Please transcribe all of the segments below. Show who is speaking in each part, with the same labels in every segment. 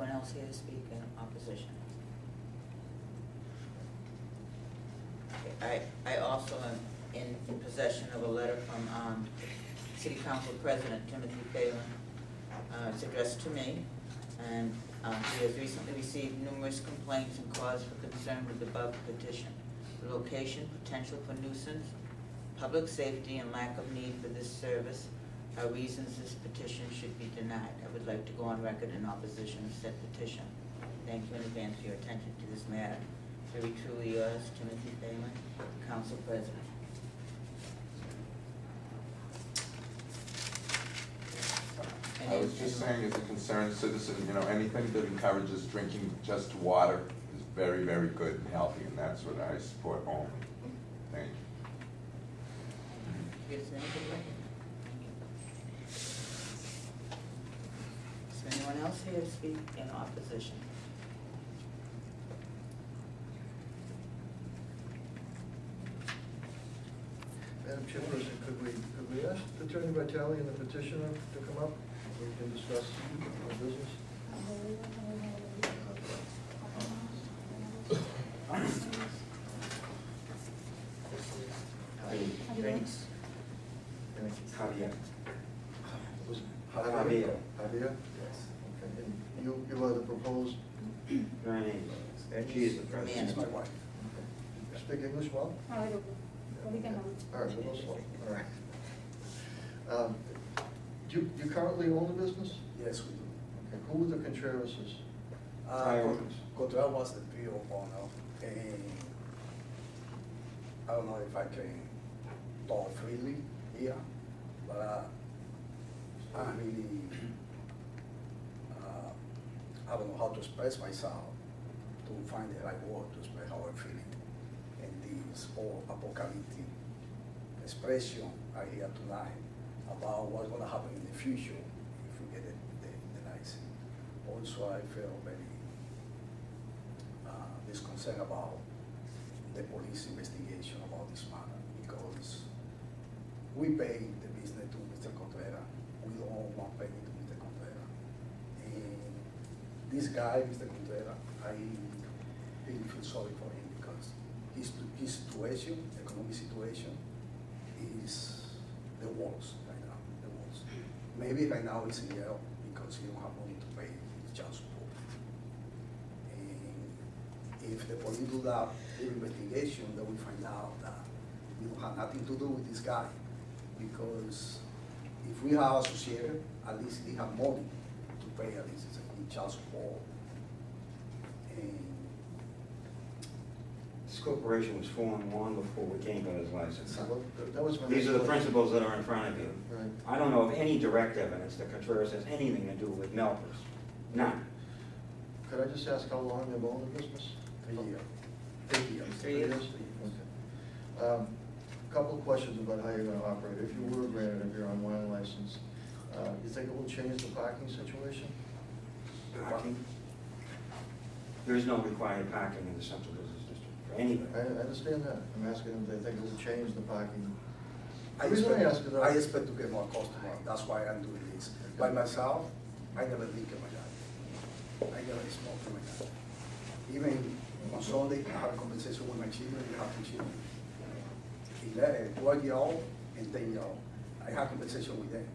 Speaker 1: anyone else here to speak in opposition? Okay, I also am in possession of a letter from City Council President Timothy Phelan. It's addressed to me, and he has recently received numerous complaints and cause for concern with the above petition. The location, potential for nuisance, public safety, and lack of need for this service are reasons this petition should be denied. I would like to go on record in opposition of said petition. Thank you in advance for your attention to this matter. Very truly yours, Timothy Phelan, Council President.
Speaker 2: I was just saying, as a concerned citizen, you know, anything that encourages drinking just water is very, very good and healthy, and that's what I support only. Thank you.
Speaker 1: Is there anyone else here to speak in opposition?
Speaker 3: Madam Chairperson, could we ask Attorney Vitale and the petitioner to come up? We can discuss our business.
Speaker 4: Javier.
Speaker 3: Javier? Yes. Okay. And you are the proposed?
Speaker 4: Right. And she is the president.
Speaker 1: She's
Speaker 4: my wife.
Speaker 3: You speak English well?
Speaker 5: A little bit.
Speaker 3: All right, a little slow. All right. Do you currently own the business?
Speaker 6: Yes, we do.
Speaker 3: Okay. Who were the Contrerases?
Speaker 6: Contreras was the PO owner, and I don't know if I can talk freely here, but I really, I don't know how to express myself, to find the right word to express how I'm feeling. And this whole apocalyptic expression I hear tonight about what's going to happen in the future if we get the license. Also, I feel very disconcerted about the police investigation about this matter, because we pay the business to Mr. Contreras. We don't want penny to Mr. Contreras. And this guy, Mr. Contreras, I really feel sorry for him, because his situation, economic situation, is the worst right now, the worst. Maybe right now he's in jail because he don't have money to pay his child support. And if the police do that investigation, then we find out that we don't have nothing to do with this guy, because if we have associated, at least they have money to pay at least his child support. And
Speaker 4: This corporation was formed long before we came by this license.
Speaker 3: That was my
Speaker 4: These are the
Speaker 3: next question.
Speaker 4: principles that are in front of you.
Speaker 3: Right.
Speaker 4: I don't know of any direct evidence that Contreras has anything to do with Melpers. None.
Speaker 3: Could I just ask how long they've owned the business?
Speaker 6: 3 years. 3 years.
Speaker 1: 3 years?
Speaker 3: Okay. Couple of questions about how you're going to operate. If you were granted your on-wine license, you think it will change the parking situation?
Speaker 4: Parking? There is no required parking in the Central Business District for anybody.
Speaker 3: I understand that. I'm asking if they think it will change the parking.
Speaker 6: I expect to get more customers. That's why I'm doing this. By myself, I never drink in my life. I never smoke in my life. Even on Sunday, I have a conversation with my children. We have 2 children. 12-year-old and 10-year-old. I have a conversation with them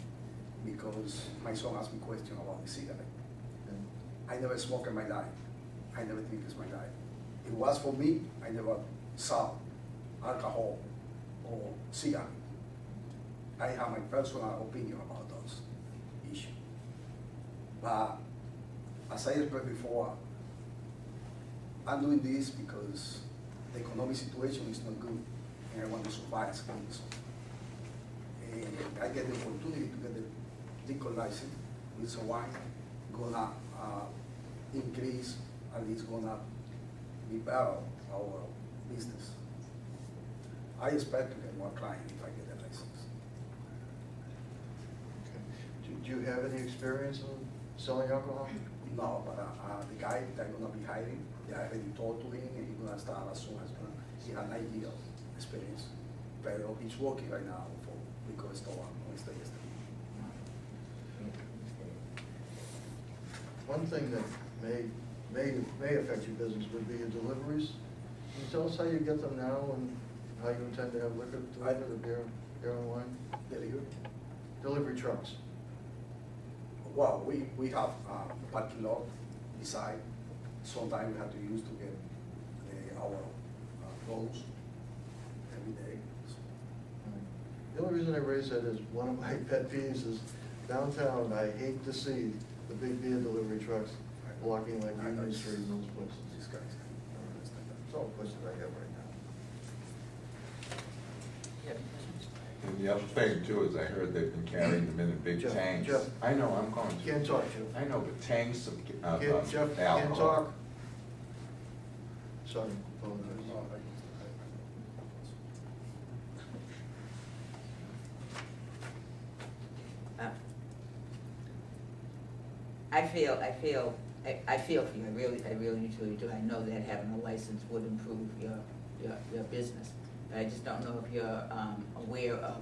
Speaker 6: because my son asked me questions about the cigarette. I never smoke in my life. I never drink in my life. It was for me, I never saw alcohol or cigarette. I have my personal opinion about those issues. But as I explained before, I'm doing this because the economic situation is not good, and I want to survive as a citizen. And I get the opportunity to get the liquor license with some wine, gonna increase, at least gonna be better our business. I expect to get more clients if I get the license.
Speaker 3: Okay. Do you have any experience in selling alcohol?
Speaker 6: No, but the guy that I'm gonna be hiring, I already talked to him, and he's gonna start as soon as he has 9 years experience. But he's working right now for liquor store on Wednesday yesterday.
Speaker 3: One thing that may affect your business would be your deliveries. Can you tell us how you get them now and how you intend to have liquor delivered, the beer and wine?
Speaker 6: Delivery.
Speaker 3: Delivery trucks.
Speaker 6: Well, we have parking lot beside. Sometimes we have to use to get our clothes every day.
Speaker 3: The only reason I raise that is one of my pet peeves is downtown, I hate to see the big beer delivery trucks blocking like Union Street and those places.
Speaker 6: These guys, I don't understand that.
Speaker 3: That's all the questions I have right now.
Speaker 1: You have any questions?
Speaker 2: And the other thing too is I heard they've been carrying them in big
Speaker 3: Jeff,
Speaker 2: tanks.
Speaker 3: Jeff.
Speaker 2: I know, I'm going to.
Speaker 3: Can't talk, Jeff.
Speaker 2: I know, but tanks of
Speaker 3: Jeff, can't
Speaker 2: alcohol.
Speaker 3: talk. Sorry, apologize.
Speaker 6: No,
Speaker 1: Uh, I feel for you, I really truly do. I know that having a license would improve your business. But I just don't know if you're aware of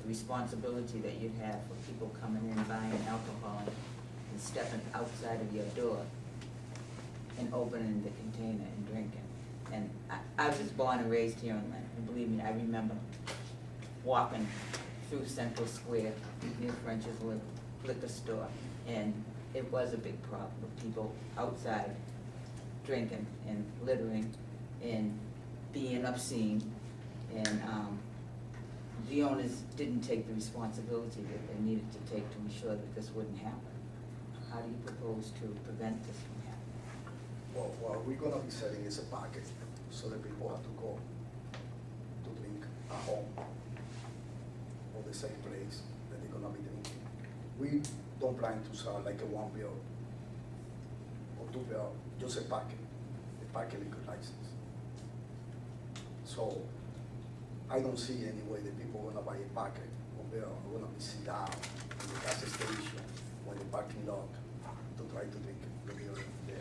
Speaker 1: the responsibility that you'd have for people coming in, buying alcohol and stepping outside of your door and opening the container and drinking. And I was born and raised here in Lynn, and believe me, I remember walking through Central Square near French's liquor store, and it was a big problem with people outside drinking and littering and being obscene, and the owners didn't take the responsibility that they needed to take to ensure that this wouldn't happen. How do you propose to prevent this from happening?
Speaker 6: Well, what we're gonna be selling is a packet, so that people have to go to drink at home or the same place that they're gonna be drinking. We don't plan to sell like a 1 bill or 2 bill, just a packet liquor license. So I don't see any way that people are gonna buy a packet or bill, are gonna be sit down in the gas station or the parking lot to try to drink the beer there.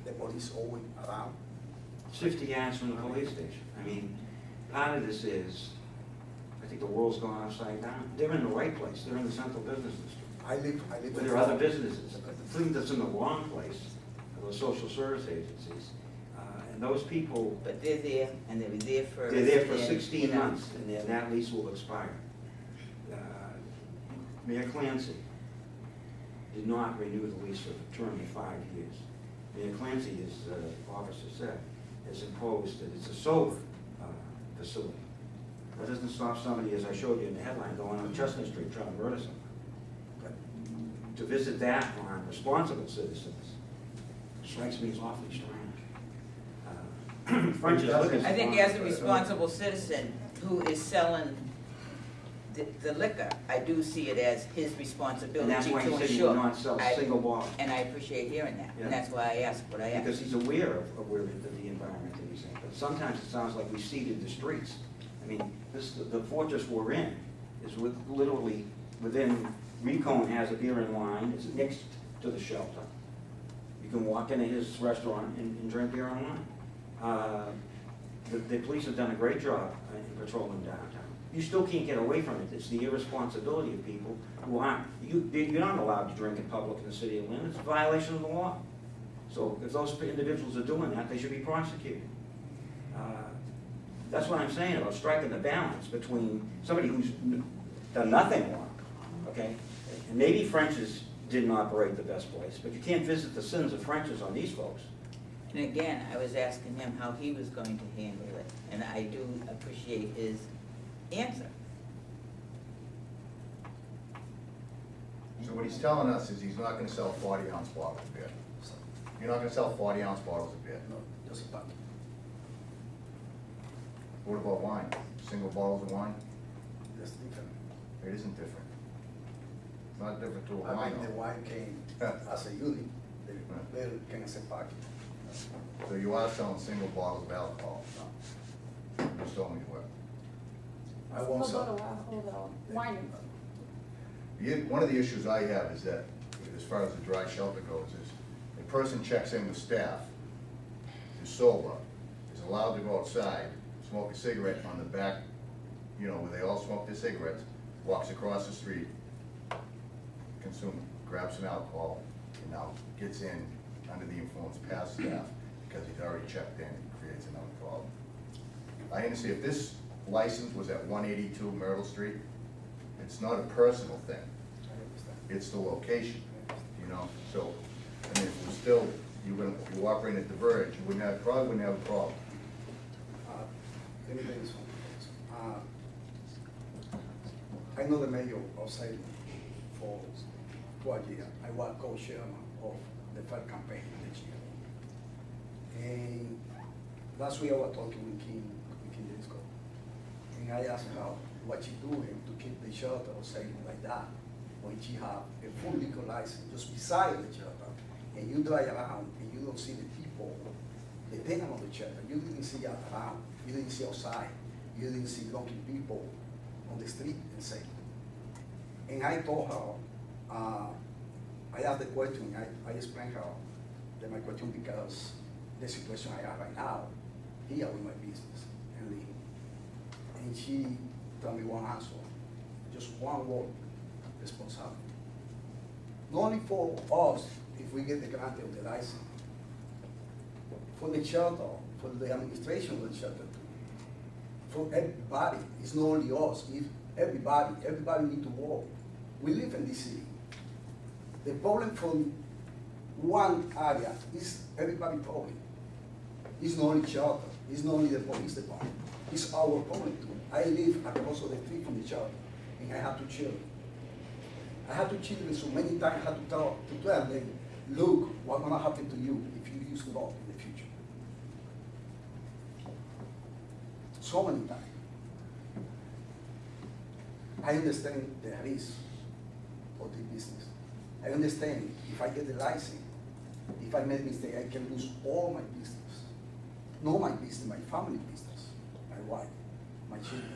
Speaker 6: The police always around.
Speaker 4: 50 yards from the police station. I mean, part of this is, I think the world's gone upside down. They're in the right place, they're in the central business district.
Speaker 6: I live.
Speaker 4: But there are other businesses. The thing that's in the wrong place are those social service agencies. And those people,
Speaker 1: But they're there, and they were there first.
Speaker 4: they're there for
Speaker 1: and,
Speaker 4: 16
Speaker 1: you know,
Speaker 4: months, and then that lease will expire. Mayor Clancy did not renew the lease for the term of 5 years. Mayor Clancy, as the officer said, has imposed that it's a sober facility. That doesn't stop somebody, as I showed you in the headline, going on Chestnut Street trying to murder someone. But to visit that on responsible citizens strikes me as awfully strange. French is looking.
Speaker 1: I think as a responsible citizen who is selling the liquor, I do see it as his responsibility
Speaker 4: And that's
Speaker 1: to
Speaker 4: why he
Speaker 1: ensure.
Speaker 4: said he would not sell
Speaker 1: I-
Speaker 4: single bottle.
Speaker 1: And I appreciate hearing that,
Speaker 4: Yeah.
Speaker 1: and that's why I asked what I asked.
Speaker 4: Because he's aware of where the environment that he's in. But sometimes it sounds like we seeded the streets. I mean, the fortress we're in is literally within, Recone has a beer and wine, it's next to the shelter. You can walk into his restaurant and drink beer and wine. The police have done a great job in patrolling downtown. You still can't get away from it. It's the irresponsibility of people who aren't, you're not allowed to drink in public in the city of Lynn. It's a violation of the law. So if those individuals are doing that, they should be prosecuted. That's what I'm saying about striking the balance between somebody who's done nothing wrong, okay? And maybe French's didn't operate the best place, but you can't visit the sins of French's on these folks.
Speaker 1: And again, I was asking him how he was going to handle it, and I do appreciate his answer.
Speaker 5: So what he's telling us is he's not gonna sell 40-ounce bottles of beer. You're not gonna sell 40-ounce bottles of beer.
Speaker 6: No, just a packet.
Speaker 5: What about wine? Single bottles of wine?
Speaker 6: That's different.
Speaker 5: It isn't different. It's not different to a
Speaker 6: I
Speaker 5: wine.
Speaker 6: mean, the wine came as a unit, the beer came as a packet.
Speaker 5: So you are selling single bottles of alcohol. You just told me you were.
Speaker 6: I won't
Speaker 7: Single
Speaker 6: sell.
Speaker 7: bottle of wine.
Speaker 5: One of the issues I have is that, as far as the dry shelter goes, is a person checks in with staff, is sober, is allowed to go outside, smoke a cigarette on the back, you know, where they all smoke their cigarettes, walks across the street, grabs some alcohol, and now gets in under the influence past staff, because he's already checked in, it creates another problem. I understand if this license was at 182 Myrtle Street, it's not a personal thing,
Speaker 6: I understand.
Speaker 5: it's the location, you know? So, I mean, if it was still, if you operate at the Verge, you probably wouldn't have a problem.
Speaker 6: Let me tell you something. I know the mayor of Salem for 12 years. I was co-chairman of the first campaign this year. And last week I was talking with Kim Disco. And I asked her what she doing to keep the shelter of Salem like that when she have a full liquor license just beside the shelter. And you drive around and you don't see the people, the tenant of the shelter. You didn't see around, you didn't see outside, you didn't see drunken people on the street and say. And I told her, I asked the question, I explained her that my question because the situation I have right now, here with my business and Lynn. And she told me one answer, just one word, responsibility. Not only for us, if we get the grant of the license, for the shelter, for the administration of the shelter too. For everybody, it's not only us, if everybody need to work. We live in this city. The problem from one area is everybody's problem. It's not only shelter, it's not only the police department, it's our problem too. I live across the street from the shelter, and I have two children. I have two children, so many times I have to tell them, look, what's gonna happen to you if you use the law in the future. So many times. I understand the risk of the business. I understand if I get the license, if I make mistake, I can lose all my business. Not my business, my family business, my wife, my children.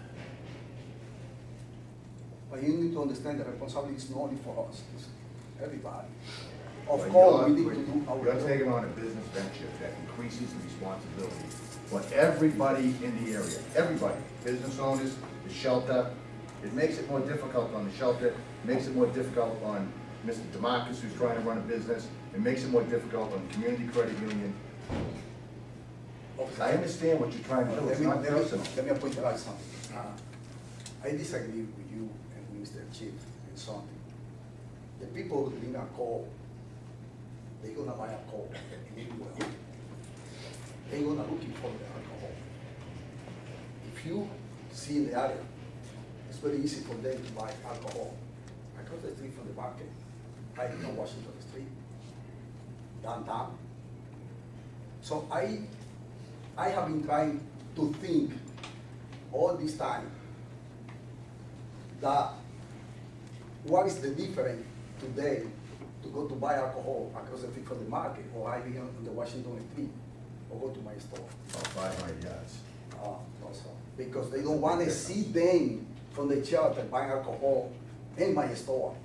Speaker 6: But you need to understand the responsibility is not only for us, it's everybody. Of
Speaker 5: But
Speaker 6: course, we need to do our
Speaker 5: You're
Speaker 6: job.
Speaker 5: taking on a business venture that increases the responsibility for everybody in the area, everybody, business owners, the shelter. It makes it more difficult on the shelter, it makes it more difficult on Mr. DeMarcus who's trying to run a business, it makes it more difficult on the community credit union. I understand what you're trying to do, it's not personal.
Speaker 6: Let me point out something. I disagree with you and with Mr. Chief in something. The people who drink alcohol, they're gonna buy alcohol anywhere. They're gonna looking for the alcohol. If you see in the area, it's very easy for them to buy alcohol. Across the street from the market, right in Washington Street, downtown. So I have been trying to think all this time that what is the difference today to go to buy alcohol across the street from the market, or I be on the Washington Street, or go to my store.
Speaker 5: About 500 yards.
Speaker 6: Also, because they don't want to see them from the shelter buying alcohol in my store.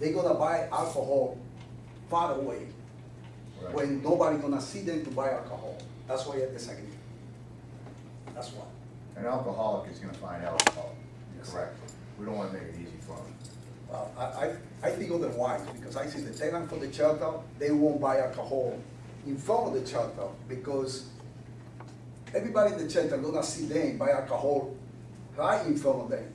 Speaker 6: They're gonna buy alcohol far away,
Speaker 5: Right.
Speaker 6: when nobody gonna see them to buy alcohol. That's why I disagree. That's why.
Speaker 5: An alcoholic is gonna find alcohol,
Speaker 6: Yes.
Speaker 5: correct? We don't wanna make it easy for them.
Speaker 6: Well, I think otherwise, because I see the tenant for the shelter, they won't buy alcohol in front of the shelter, because everybody in the shelter gonna see them buy alcohol right in front of them.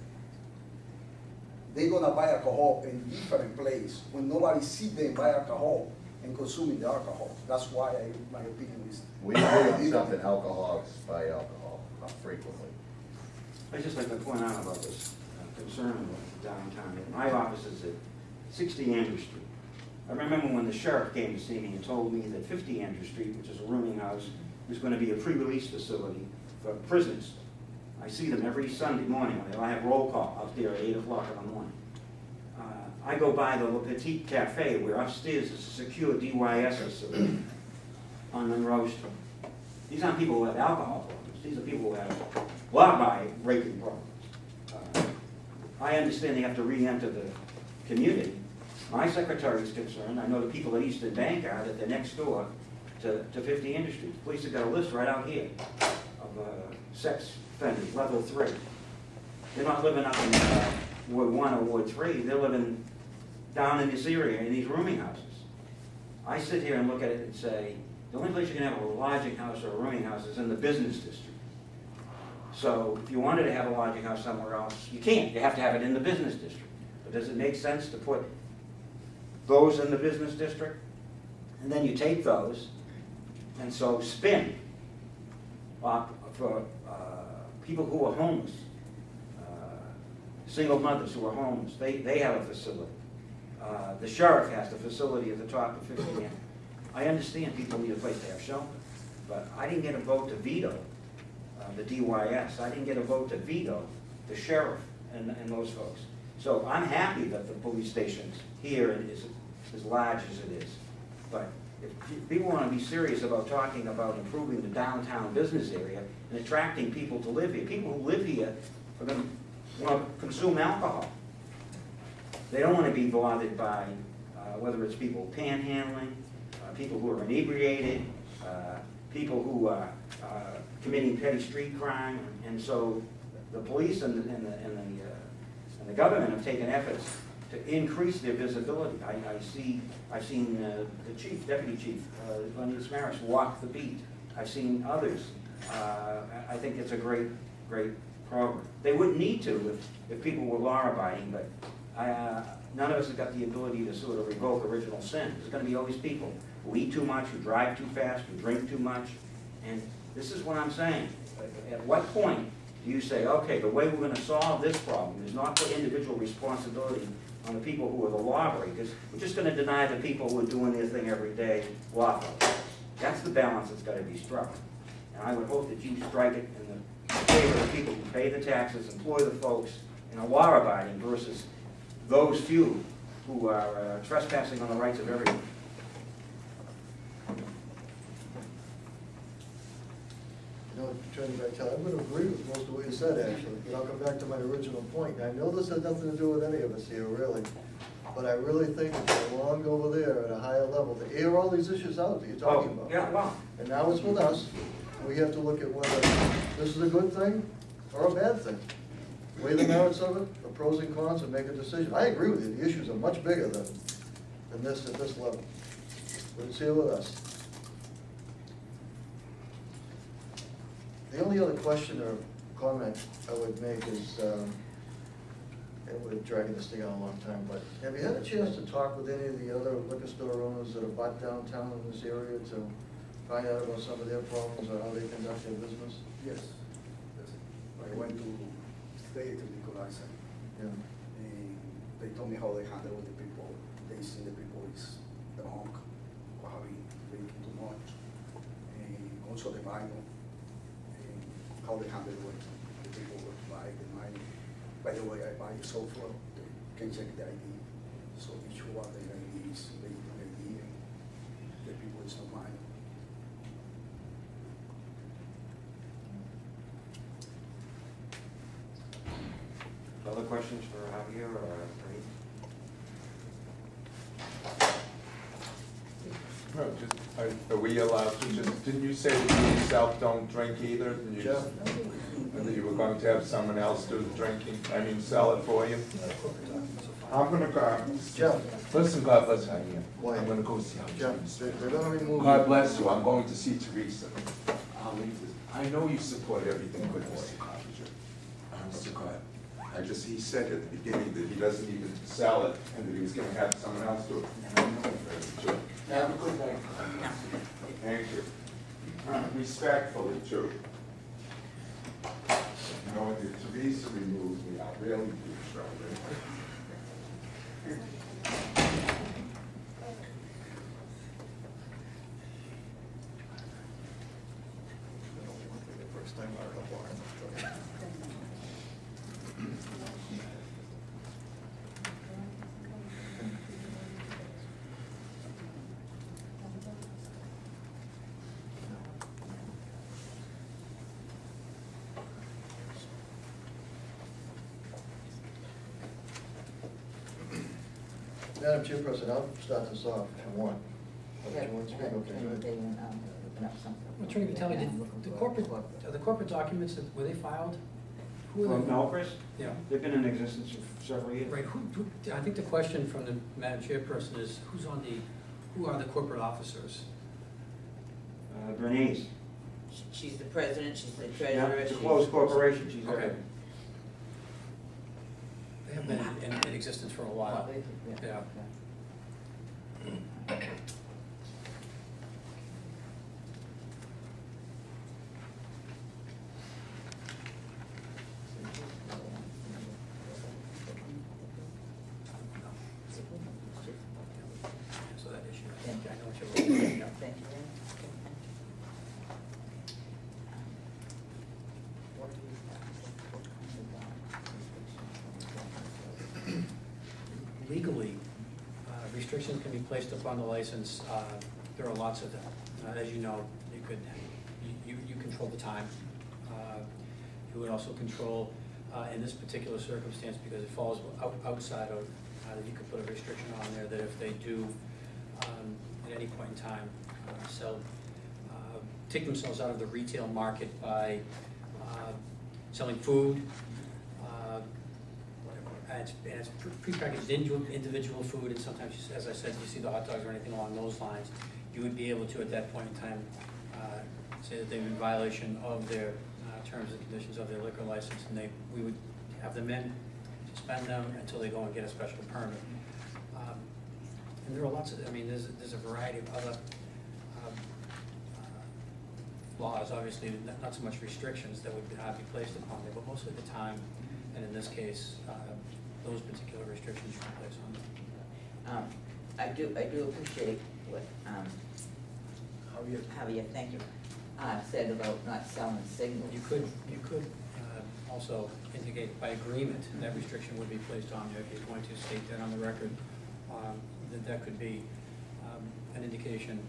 Speaker 6: They're gonna buy alcohol in different place when nobody see them buy alcohol and consuming the alcohol. That's why my opinion is.
Speaker 5: We agree on something, alcoholics buy alcohol frequently.
Speaker 4: I'd just like to point out about this concern about the downtown. My office is at 60 Andrew Street. I remember when the sheriff came to see me and told me that 50 Andrew Street, which is a rooming house, was going to be a pre-release facility for prisoners. I see them every Sunday morning. I have roll call out there at 8 o'clock in the morning. I go by the Le Petit Cafe, where upstairs is a secure DYS facility on Monroe Street. These aren't people who have alcohol problems. These are people who have lie-by raping problems. I understand they have to re-enter the community. My secretary is concerned. I know the people at Eastern Bank are, that they're next door to 50 Industries. The police have got a list right out here of sex offenders, level 3. They're not living up in Ward 1 or Ward 3. They're living down in this area in these rooming houses. I sit here and look at it and say, the only place you can have a lodging house or a rooming house is in the business district. So if you wanted to have a lodging house somewhere else, you can't. You have to have it in the business district. But does it make sense to put those in the business district? And then you take those and so spin for people who are homeless, single mothers who are homeless. They have a facility. The sheriff has the facility at the top of 50. I understand people need a place to have shelter, but I didn't get a vote to veto the DYS. I didn't get a vote to veto the sheriff and those folks. So I'm happy that the police station's here and is as large as it is. But if people want to be serious about talking about improving the downtown business area and attracting people to live here, people who live here are going to want to consume alcohol. They don't want to be bothered by whether it's people panhandling, people who are inebriated, people who are committing petty street crime, and so the police and the government have taken efforts to increase their visibility. I've seen the chief, deputy chief, Lynn Maris walk the beat. I've seen others. I think it's a great program. They wouldn't need to if people were law-abiding, but none of us have got the ability to sort of revoke original sin. There's going to be always people who eat too much, who drive too fast, who drink too much, and this is what I'm saying. At what point do you say, okay, the way we're going to solve this problem is not put individual responsibility on the people who are the lawbreakers, we're just going to deny the people who are doing their thing every day lawfully. That's the balance that's got to be struck. And I would hope that you strike it in the favor of the people who pay the taxes, employ the folks, and are law-abiding versus those few who are trespassing on the rights of everyone.
Speaker 3: You know, Attorney Vitale, I'm going to agree with most of what you said, actually. And I'll come back to my original point. I know this has nothing to do with any of us here, really. But I really think it belonged over there at a higher level to air all these issues out that you're talking about.
Speaker 4: Yeah, well.
Speaker 3: And now it's with us. We have to look at whether this is a good thing or a bad thing. Weigh the merits of it, the pros and cons, and make a decision. I agree with you. The issues are much bigger than this at this level. But it's here with us. The only other question or comment I would make is, and we're dragging this thing out a long time, but have you had a chance to talk with any of the other liquor store owners that are bought downtown in this area to find out about some of their problems or how they conduct their business?
Speaker 6: Yes. I went to stay to Nicolás,
Speaker 3: Yeah.
Speaker 6: and they told me how they handle with the people. They see the people is drunk or having drinking too much, and also the minor, and how they handle with the people who buy the minor. By the way, I buy software, they can check the ID, so each one the ID is the ID, and the people is not minor.
Speaker 4: Other questions for Javier or Reed?
Speaker 2: No, are we allowed to just, didn't you say that you yourself don't drink either? And you
Speaker 3: Jeff?
Speaker 2: And that you were going to have someone else do the drinking, sell it for you? I'm gonna go.
Speaker 3: Jeff.
Speaker 2: Listen, God bless Javier.
Speaker 3: Why?
Speaker 2: I'm gonna go see how
Speaker 3: Jeff, they're gonna remove.
Speaker 2: God bless you, I'm going to see Teresa. I'll leave this. I know you support everything good, Mr. Coppinger. Mr. God, he said at the beginning that he doesn't even sell it, and that he was gonna have someone else do it. Have a good night. Thank you. Respectfully, too. You know, if Teresa removes me, I'll really be in trouble.
Speaker 3: First time out of the bar. Madam Chairperson, I'll start this off if you want. If you want to speak, okay.
Speaker 7: Attorney Vitale, did the corporate documents, were they filed? Who are
Speaker 4: From
Speaker 7: they?
Speaker 4: Melchris?
Speaker 7: Yeah.
Speaker 4: They've been in existence for several years.
Speaker 7: Right, I think the question from the Madam Chairperson is, who's on the Who are the corporate officers?
Speaker 4: Bernice.
Speaker 1: She's the president, she's the
Speaker 4: Yeah,
Speaker 1: treasurer.
Speaker 4: it's a
Speaker 1: she's-
Speaker 4: closed corporation, she's
Speaker 7: Okay.
Speaker 4: there.
Speaker 7: They have been in existence for a while. Yeah. So that issue, I think, I know what you're looking at.
Speaker 1: Thank you.
Speaker 7: Legally, restrictions can be placed upon the license. There are lots of them. As you know, you control the time. You would also control, in this particular circumstance, because it falls outside of, you could put a restriction on there that if they do, at any point in time, take themselves out of the retail market by selling food, and it's prepackaged individual food, and sometimes, as I said, you see the hot dogs or anything along those lines, you would be able to, at that point in time, say that they're in violation of their terms and conditions of their liquor license, and we would have them in, suspend them until they go and get a special permit. And there are lots of, I mean, there's a variety of other laws, obviously, not so much restrictions that would be placed upon them, but most of the time, and in this case, those particular restrictions should be placed on them.
Speaker 1: I do appreciate what Javier, thank you, said about not selling signals.
Speaker 7: You could also indicate by agreement that restriction would be placed on there, if you're going to state that on the record, that could be an indication,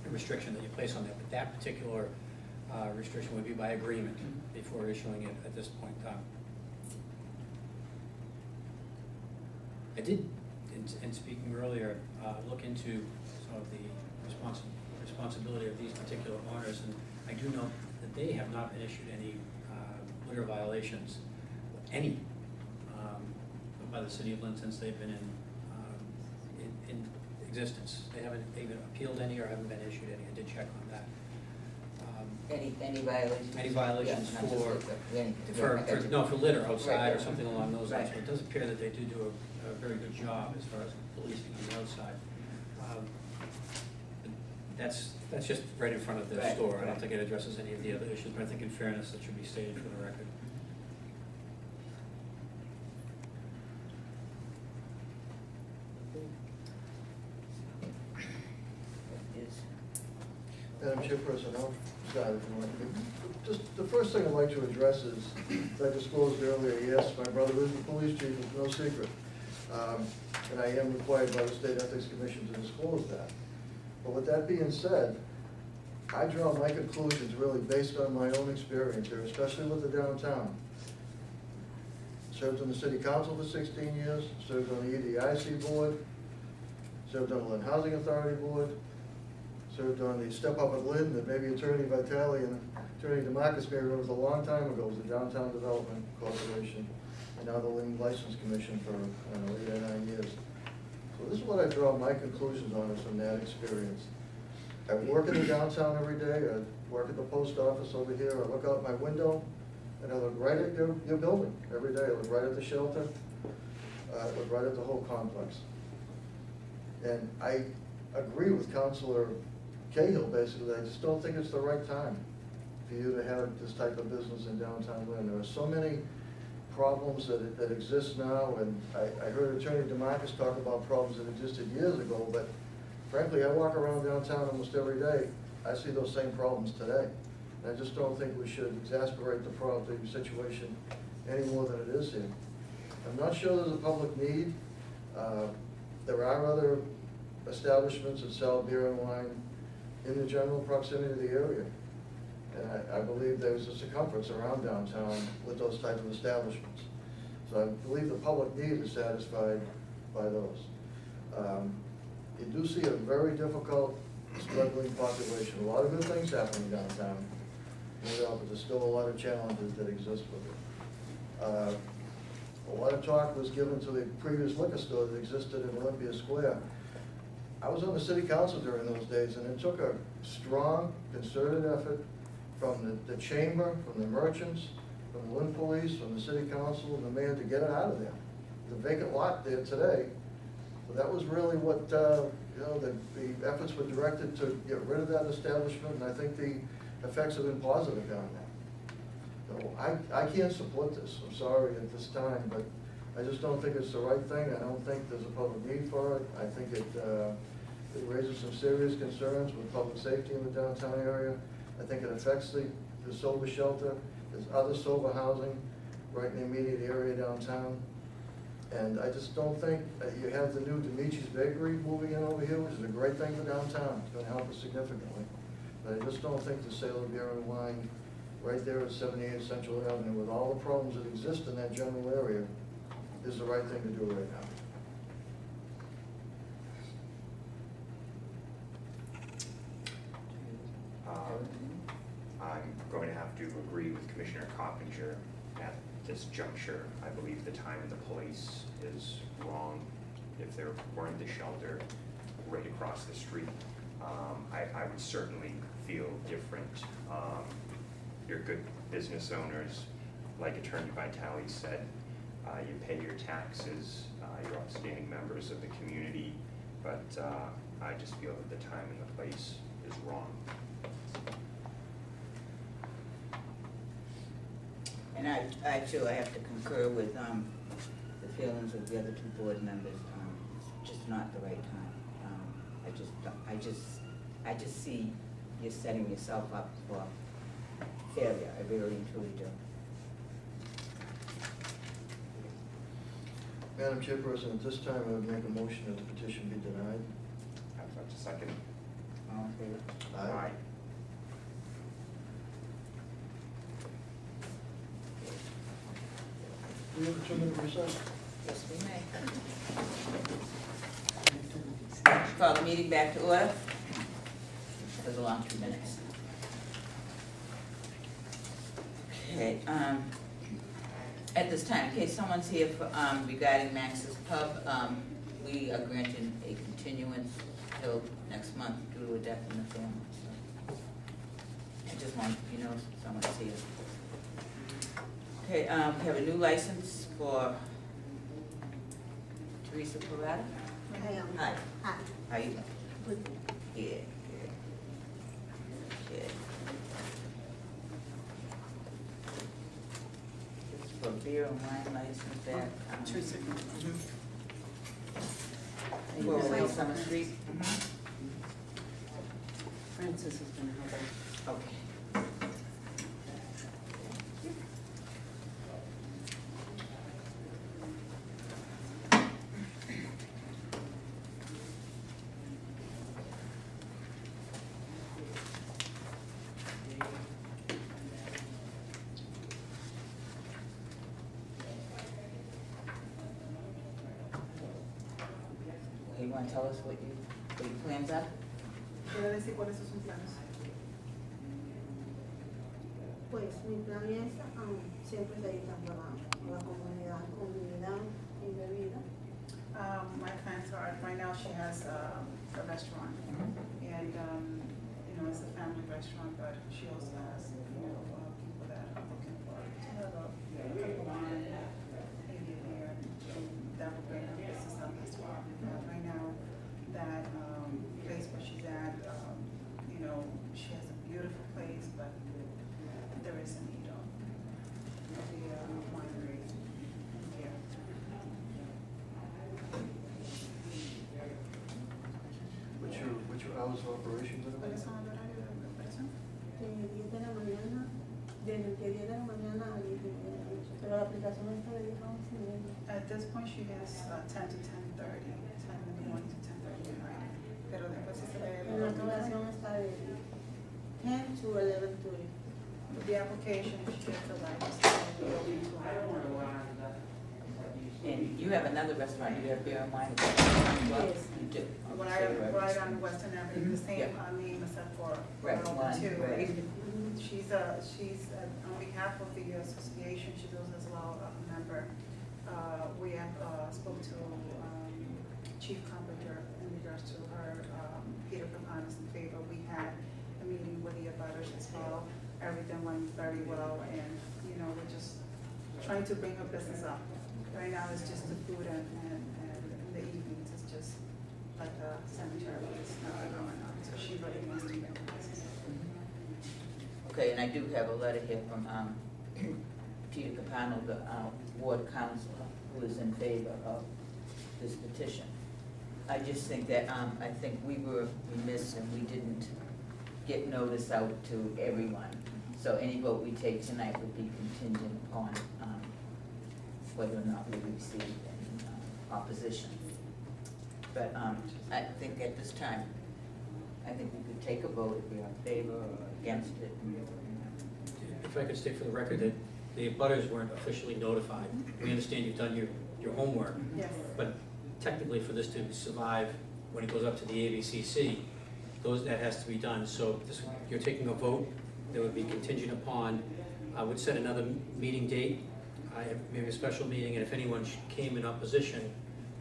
Speaker 7: a restriction that you place on there, but that particular restriction would be by agreement before issuing it at this point in time. I did, in speaking earlier, look into some of the responsibility of these particular owners, and I do know that they have not been issued any liquor violations, any, by the city of Lynn since they've been in existence. They haven't even appealed any or haven't been issued any. I did check on that.
Speaker 1: Any violations?
Speaker 7: Any violations
Speaker 1: Yeah, not
Speaker 7: for-
Speaker 1: just anything.
Speaker 7: For litter outside
Speaker 1: Right,
Speaker 7: or
Speaker 1: right.
Speaker 7: something along those lines.
Speaker 1: Right.
Speaker 7: So it does appear that they do a very good job as far as policing on the outside. That's just right in front of their
Speaker 1: Right,
Speaker 7: store. I don't
Speaker 1: right.
Speaker 7: think it addresses any of the other issues, but I think in fairness, it should be stated for the record.
Speaker 3: Madam Chairperson, I'll start if you want. Just the first thing I'd like to address is, as I disclosed earlier, yes, my brother is the police chief, it's no secret. And I am required by the State Ethics Commission to disclose that. But with that being said, I draw my conclusions really based on my own experience here, especially with the downtown. Served on the city council for 16 years, served on the EDIC board, served on the Lynn Housing Authority board, served on the Step Up at Lynn that maybe Attorney Vitale and Attorney DeMarcus may remember a long time ago, was the Downtown Development Corporation, and now the Lynn License Commission for, I don't know, 8 or 9 years. So this is what I draw my conclusions on is from that experience. I work in the downtown every day, I work at the post office over here, I look out my window, and I look right at your building every day. I look right at the shelter, I look right at the whole complex. And I agree with Councilor Cahill, basically. I just don't think it's the right time for you to have this type of business in downtown Lynn. There are so many problems that exist now, and I heard Attorney DeMarcus talk about problems that existed years ago, but frankly, I walk around downtown almost every day. I see those same problems today. And I just don't think we should exasperate the situation any more than it is here. I'm not sure there's a public need. There are other establishments that sell beer and wine in the general proximity of the area. And I believe there's a circumference around downtown with those types of establishments. So I believe the public need is satisfied by those. You do see a very difficult, struggling population. A lot of good things happening downtown, no doubt, but there's still a lot of challenges that exist with it. A lot of talk was given to the previous liquor store that existed in Olympia Square. I was on the city council during those days, and it took a strong, concerted effort from the chamber, from the merchants, from the Lynn police, from the city council, and the mayor to get it out of there. The vacant lot there today, but that was really what, you know, the efforts were directed to get rid of that establishment, and I think the effects have been positive down there. So I can't support this, I'm sorry at this time, but I just don't think it's the right thing. I don't think there's a public need for it. I think it raises some serious concerns with public safety in the downtown area. I think it affects the sober shelter. There's other sober housing right in the immediate area downtown. And I just don't think, you have the new Demici's Bakery moving in over here, which is a great thing for downtown. It's gonna help us significantly. But I just don't think the sale of beer and wine right there at 78 Central Avenue, with all the problems that exist in that general area, is the right thing to do right now.
Speaker 8: I'm going to have to agree with Commissioner Coppinger at this juncture. I believe the time and the place is wrong. If there weren't the shelter right across the street, I would certainly feel different. You're good business owners, like Attorney Vitale said. You pay your taxes, you're upstanding members of the community, but I just feel that the time and the place is wrong.
Speaker 1: And I too, I have to concur with the feelings of the other two board members. It's just not the right time. I just see you're setting yourself up for failure. I really and truly do.
Speaker 3: Madam Chairperson, at this time, I would make a motion that the petition be denied.
Speaker 8: I'd like to second.
Speaker 1: All in favor?
Speaker 3: Aye. Do we have a 2-minute recess?
Speaker 1: Yes, we may. Call the meeting back to order. It was a long 2 minutes. Okay, at this time, in case someone's here for, regarding Max's Pub, we are granting a continuance till next month due to a death in the family, so. I just want, you know, someone's here. Okay, we have a new license for Teresa Parada. Hi.
Speaker 9: Hi.
Speaker 1: How you doing?
Speaker 9: Good.
Speaker 1: Good. This is for beer and wine license at,
Speaker 9: Teresa.
Speaker 1: Mhm. 408 Summer Street.
Speaker 9: Francis is gonna help us.
Speaker 1: Okay. You want to tell us what your plans are?
Speaker 10: ¿Puede decir cuáles son sus planes?
Speaker 9: Pues mi plan es siempre dedicando a la comunidad, comida y bebida.
Speaker 10: My plans are, right now she has a restaurant, and you know, it's a family restaurant, but she also has, you know, people that are looking for to have a wine, maybe a beer, and that will bring her business up as well. Right now, that place where she's at, you know, she has a beautiful place, but there is a need of the winery here.
Speaker 3: What's your hours of operation gonna
Speaker 10: ¿Cuáles
Speaker 3: be?
Speaker 10: son los horarios de operación?
Speaker 9: De 10 de la mañana, desde 10 de la mañana a 10 de la noche. Pero la aplicación está de 10 a 11:30.
Speaker 10: At this point, she has 10 to 10:30, 10 in the morning to 10:30 at night. Pero después si se ve
Speaker 9: En la aplicación está de 10 to 11:30.
Speaker 10: the application, she gets the license, and we open to her.
Speaker 1: And you have another restaurant, you have beer and wine?
Speaker 9: Yes.
Speaker 1: You do?
Speaker 10: Right on Western Avenue, the same
Speaker 1: Yeah.
Speaker 10: name except for
Speaker 1: Right,
Speaker 10: open
Speaker 1: one,
Speaker 10: two.
Speaker 1: right.
Speaker 10: She's on behalf of the association, she's also as well a member. We have spoke to Chief Carpenter in regards to her getting along very well, and, you know, we're just trying to bring her business up. Right now, it's just the food and in the evenings, it's just like a cemetery, it's nothing going on, so she really wants to make a business.
Speaker 1: Okay, and I do have a letter here from Peter Capano, the ward councilor, who is in favor of this petition. I just think that, I think we were remiss and we didn't get notice out to everyone. So any vote we take tonight would be contingent upon whether or not we receive any opposition. But I think at this time, I think we could take a vote if we are in favor or against it.
Speaker 7: If I could state for the record that the abutters weren't officially notified. We understand you've done your homework,
Speaker 10: Yes.
Speaker 7: but technically for this to survive, when it goes up to the ABCC, that has to be done. So you're taking a vote that would be contingent upon, I would set another meeting date, maybe a special meeting, and if anyone came in opposition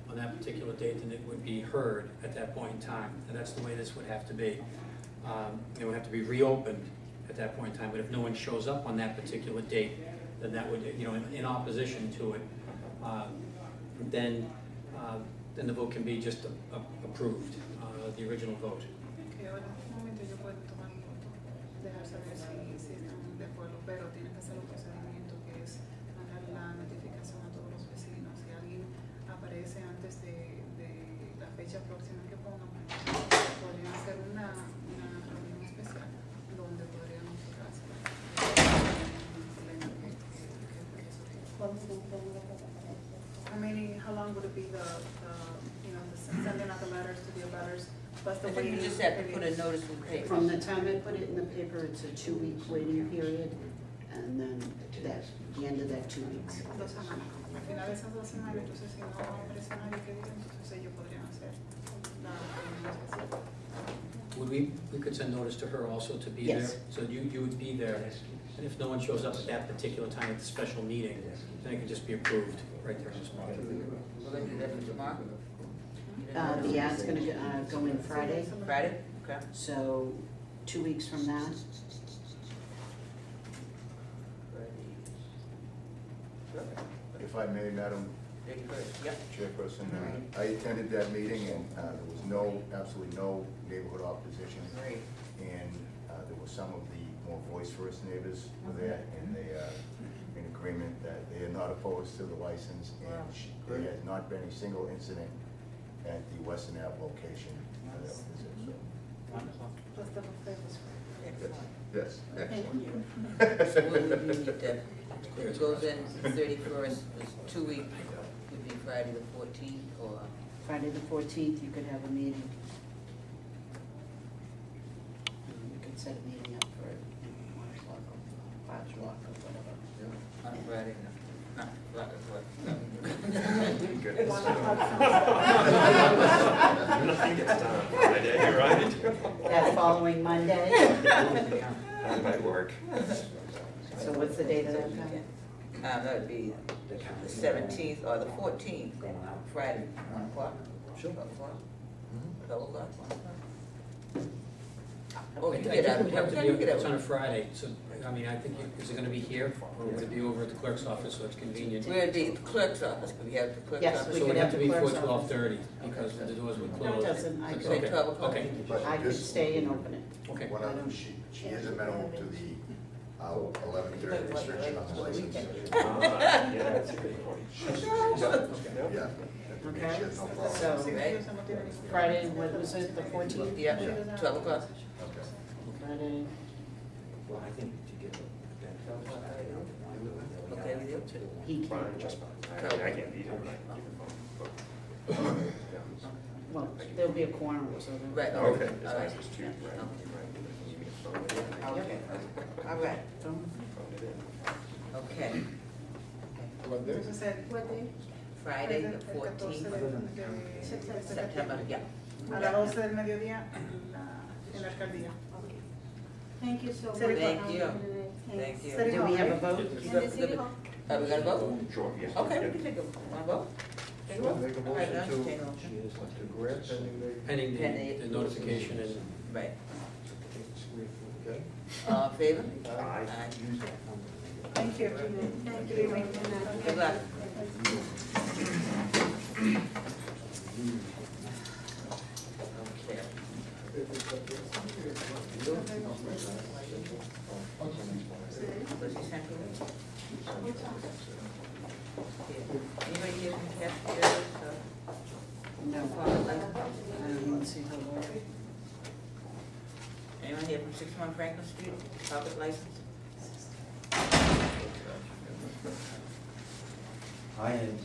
Speaker 7: on that particular date, then it would be heard at that point in time. And that's the way this would have to be. It would have to be reopened at that point in time, but if no one shows up on that particular date, then that would, in opposition to it, then the vote can be just approved, the original vote.
Speaker 10: Que ahora en este momento yo puedo tomar un voto, dejar saber si están de acuerdo, pero tienen que hacer un procedimiento que es mandar la notificación a todos los vecinos. Si alguien aparece antes de la fecha próxima que pongan, podrían hacer una reunión especial donde podrían notificarse. I mean, how long would it be the sending out the letters to the abutters, plus the
Speaker 1: I think
Speaker 10: waiting?
Speaker 1: you just have to put a notice in the paper.
Speaker 11: From the time I put it in the paper, it's a 2-week waiting period, and then the end of that 2 weeks.
Speaker 10: 2 semanas. Al final de esas 2 semanas, entonces si no aparece nadie que diga, entonces ellos podrían hacer la reunión especial.
Speaker 7: We could send notice to her also to be there?
Speaker 11: Yes.
Speaker 7: So you would be there, and if no one shows up at that particular time at the special meeting, then it could just be approved right there on the spot.
Speaker 1: We're gonna do that for tomorrow?
Speaker 11: The ad's gonna go in Friday,
Speaker 1: Friday? Okay.
Speaker 11: so 2 weeks from that.
Speaker 5: If I may, Madam
Speaker 1: 31st, yep.
Speaker 5: Chairperson, I attended that meeting, and there was absolutely no neighborhood opposition.
Speaker 1: Great.
Speaker 5: And there were some of the more voice-first neighbors were there, and they are in agreement that they are not opposed to the license, and there has not been a single incident at the Western Ave location. That was it, so.
Speaker 1: Wonderful.
Speaker 10: Plus the buffet was great.
Speaker 5: Yes, excellent.
Speaker 1: So we'll need to, if it goes in the 31st, it's 2 weeks, would be Friday the 14th, or?
Speaker 11: Friday the 14th, you could have a meeting. You could set a meeting up for 1 o'clock or 5 o'clock or whatever.
Speaker 1: On Friday, no, not what?
Speaker 8: Nothing gets done on Friday, right?
Speaker 11: That following Monday.
Speaker 8: That might work.
Speaker 11: So what's the date of that time?
Speaker 1: That would be the 17th or the 14th, Friday, 1 o'clock. Sure. 12 o'clock? 12 o'clock, 1 o'clock? Oh, you get out,
Speaker 7: It would have to be,
Speaker 1: get
Speaker 7: it's on a
Speaker 1: out.
Speaker 7: Friday, so, I mean, I think, is it gonna be here, or would it be over at the clerk's office, so it's convenient?
Speaker 1: We're at the clerk's office, but we have the clerk's
Speaker 11: Yes,
Speaker 1: office.
Speaker 11: we
Speaker 7: So it
Speaker 11: could
Speaker 7: would have
Speaker 11: have
Speaker 7: to
Speaker 11: the
Speaker 7: be before
Speaker 11: clerk's office.
Speaker 7: 12:30, because the doors would
Speaker 11: No,
Speaker 7: close.
Speaker 11: it doesn't. I
Speaker 1: Say
Speaker 11: could,
Speaker 1: 12 o'clock.
Speaker 7: Okay,
Speaker 11: I could stay and open it.
Speaker 7: okay.
Speaker 5: One of she is amenable to the 11:30 restriction on the license.
Speaker 8: Yeah, that's a good point.
Speaker 5: Yeah.
Speaker 11: Okay.
Speaker 5: She has no problem.
Speaker 11: So,
Speaker 10: Sí, ellos no tienen ningún
Speaker 11: Friday, what was it, the 14th?
Speaker 1: Yeah, 12 o'clock.
Speaker 5: Okay.
Speaker 11: Friday,
Speaker 4: Well, I think to get
Speaker 1: Okay with you?
Speaker 11: he
Speaker 8: Fine,
Speaker 11: can,
Speaker 8: just fine. I can't be here, but I can
Speaker 11: well, there'll be a quorum, so. then-
Speaker 1: Right,
Speaker 8: phone. Okay,
Speaker 1: all
Speaker 8: as long
Speaker 1: right.
Speaker 8: as it's two, right, right. You mean phone it in?
Speaker 1: Okay, all right,
Speaker 11: Don't-
Speaker 8: Phone it in.
Speaker 1: okay.
Speaker 10: Entonces,
Speaker 9: What day?
Speaker 1: Friday,
Speaker 10: el
Speaker 1: the
Speaker 10: 14
Speaker 1: 14th,
Speaker 10: de
Speaker 1: September, yeah.
Speaker 10: a las 12 del mediodía en la alcaldía.
Speaker 9: Thank you so much.
Speaker 1: Thank you. Thank you.
Speaker 10: City
Speaker 11: Do we
Speaker 10: Hall,
Speaker 11: have a
Speaker 10: right?
Speaker 11: vote?
Speaker 9: In the city hall?
Speaker 1: We got a vote?
Speaker 8: Sure, yes.
Speaker 1: Okay, we
Speaker 8: yeah.
Speaker 1: can take one vote. Take a vote.
Speaker 3: Make a
Speaker 1: All right,
Speaker 3: motion
Speaker 1: now entertain a motion.
Speaker 3: to grant pending
Speaker 7: Pending
Speaker 1: Pending.
Speaker 7: the notification and,
Speaker 1: Right.
Speaker 3: Okay.
Speaker 1: All in favor?
Speaker 8: Aye.
Speaker 10: Thank you.
Speaker 9: Thank
Speaker 10: Good evening.
Speaker 1: Good luck. Okay. Was he sent to me? Anybody here from the cafeteria?
Speaker 11: No, I don't even see the lawyer.
Speaker 1: Anyone here from 61 Franklin Street, public license?
Speaker 4: I had,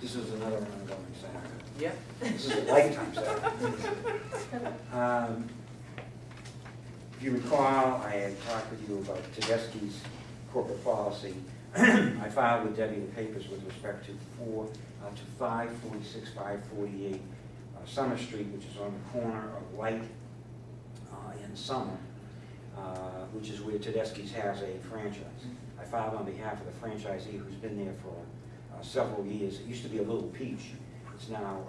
Speaker 4: this is another ongoing Saturday.
Speaker 1: Yep.
Speaker 4: This is a lifetime Saturday. If you recall, I had talked with you about Tedeschi's corporate policy. I filed with Debbie the papers with respect to 546, 548 Summer Street, which is on the corner of Light and Summer, which is where Tedeschi's has a franchise. I filed on behalf of the franchisee who's been there for several years. It used to be a Little Peach. It's now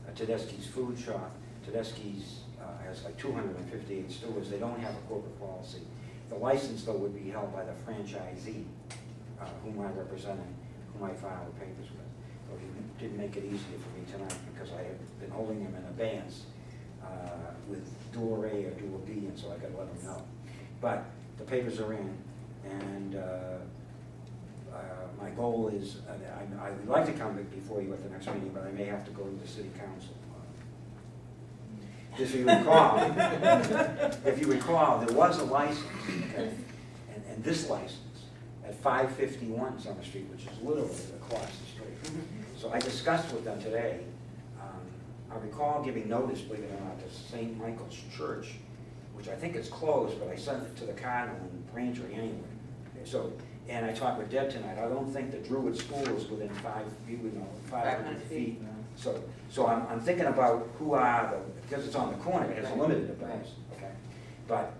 Speaker 4: a Tedeschi's food shop. Tedeschi's has like 258 stores. They don't have a corporate policy. The license, though, would be held by the franchisee, whom I represented, whom I filed the papers with. So he didn't make it easier for me tonight because I have been holding him in abeyance with door A or door B, and so I got to let him know. But the papers are in, and my goal is, I would like to come before you at the next meeting, but I may have to go to the city council. If you recall, there was a license, okay, and this license at 551 Summer Street, which is literally across the street. So I discussed with them today. I recall giving notice, believe it or not, to St. Michael's Church, which I think is closed, but I sent it to the Cardinal in Braintree anyway. So, and I talked with Deb tonight. I don't think the Druid School is within 500 feet. So I'm thinking about who are because it's on the corner, it has a limited address, okay? But,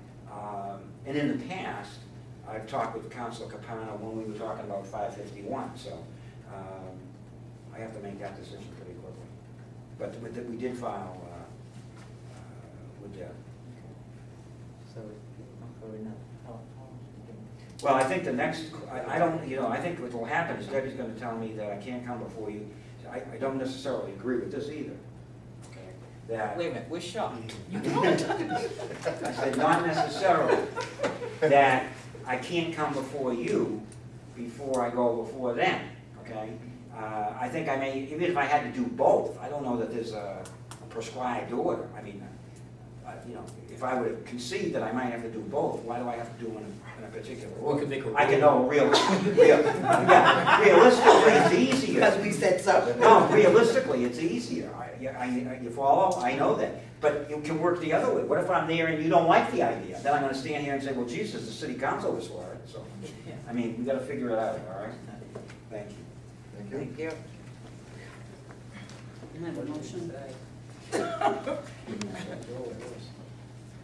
Speaker 4: and in the past, I've talked with Councilor Capano when we were talking about 551, so I have to make that decision pretty quickly. But we did file with Deb.
Speaker 1: So, for another,
Speaker 4: Well, I think the next, I don't, I think what will happen is Debbie's going to tell me that I can't come before you. I don't necessarily agree with this either. Okay. That
Speaker 1: wait a minute, we're shocked.
Speaker 4: I said not necessarily that I can't come before you before I go before them. Okay. I think I may, even if I had to do both. I don't know that there's a prescribed order. I mean, if I would concede that I might have to do both, why do I have to do them in a particular order? I can know realistically, it's easier.
Speaker 11: Because we said so.
Speaker 4: No, realistically, it's easier. You follow? I know that. But it can work the other way. What if I'm there and you don't like the idea? Then I'm going to stand here and say, well, Jesus, the city council was for it. So, I mean, we've got to figure it out, all right? Thank you.
Speaker 1: Thank you.
Speaker 11: Can I have a motion?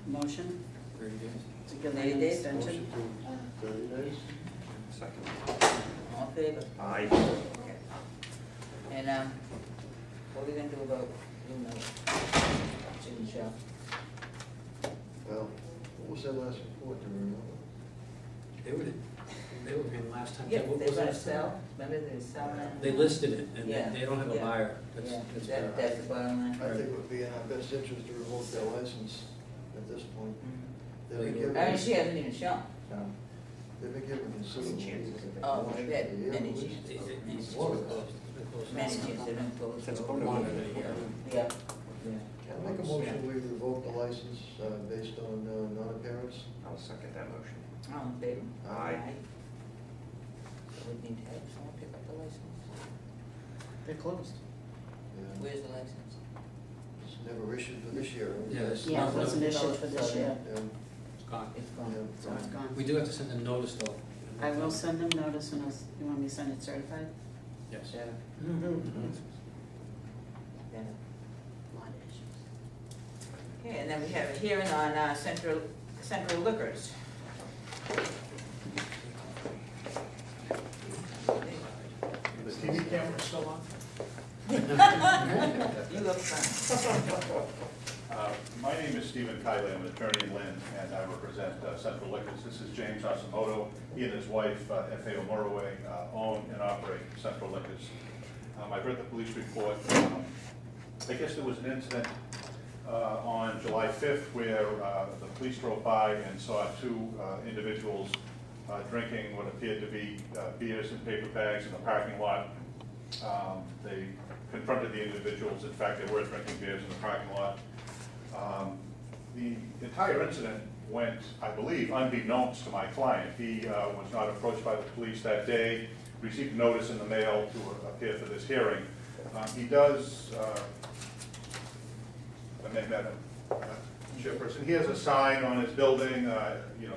Speaker 11: Motion
Speaker 7: 30 days.
Speaker 11: to give them
Speaker 1: 30
Speaker 11: an
Speaker 1: days?
Speaker 11: extension?
Speaker 3: 30 days?
Speaker 8: Second.
Speaker 1: All in favor?
Speaker 8: Aye.
Speaker 1: Okay. And, what are we gonna do about, chicken shop?
Speaker 3: Well, what was that last report, do you remember?
Speaker 7: They were paying last time.
Speaker 1: Yeah,
Speaker 7: What
Speaker 1: they're
Speaker 7: was
Speaker 1: gonna
Speaker 7: that?
Speaker 1: sell, remember they were selling it?
Speaker 7: They listed it, and
Speaker 1: Yeah,
Speaker 7: they don't have a
Speaker 1: yeah.
Speaker 7: buyer.
Speaker 1: Yeah,
Speaker 7: That's
Speaker 1: that's the bottom line.
Speaker 3: I think it would be in our best interest to revoke their license at this point. They've been given.
Speaker 1: I mean, she hasn't even shown.
Speaker 3: No. They've been given considerable.
Speaker 8: Chances.
Speaker 1: Oh, they've had many
Speaker 3: Yeah,
Speaker 1: chances.
Speaker 7: It's
Speaker 3: More
Speaker 7: been
Speaker 3: than that.
Speaker 7: closed. It's been closed.
Speaker 1: Many chances they've been closed.
Speaker 8: Since
Speaker 1: for-
Speaker 7: Longer than a year.
Speaker 1: Yeah.
Speaker 3: I'll make a motion, we revoke the license based on non-appearance.
Speaker 8: I'll second that motion.
Speaker 1: All in favor?
Speaker 8: Aye.
Speaker 1: So we need to have someone pick up the license.
Speaker 11: They're closed.
Speaker 3: Yeah.
Speaker 1: Where's the license?
Speaker 3: It's never issued for this year.
Speaker 7: Yeah, it's
Speaker 11: Yeah,
Speaker 7: not-
Speaker 11: it wasn't issued for this year.
Speaker 3: Yeah.
Speaker 7: It's gone.
Speaker 1: It's
Speaker 3: Yeah.
Speaker 1: gone.
Speaker 11: So it's gone.
Speaker 7: We do have to send them notice, though.
Speaker 11: I will send them notice and you want me to send it certified?
Speaker 7: Yes.
Speaker 1: Yeah. Yeah.
Speaker 11: Lot of issues.
Speaker 1: Okay, and then we have a hearing on Central Liquors.
Speaker 6: The TV camera still on?
Speaker 1: You look fine.
Speaker 12: My name is Stephen Kiley. I'm an attorney in Lynn, and I represent Central Liquors. This is James Asamoto. He and his wife, F.A. Omurwe, own and operate Central Liquors. I've read the police report. I guess there was an incident on July 5th where the police drove by and saw two individuals drinking what appeared to be beers in paper bags in the parking lot. They confronted the individuals. In fact, they were drinking beers in the parking lot. The entire incident went, I believe, unbeknownst to my client. He was not approached by the police that day, received notice in the mail to appear for this hearing. He does, Madam Chairperson, he has a sign on his building,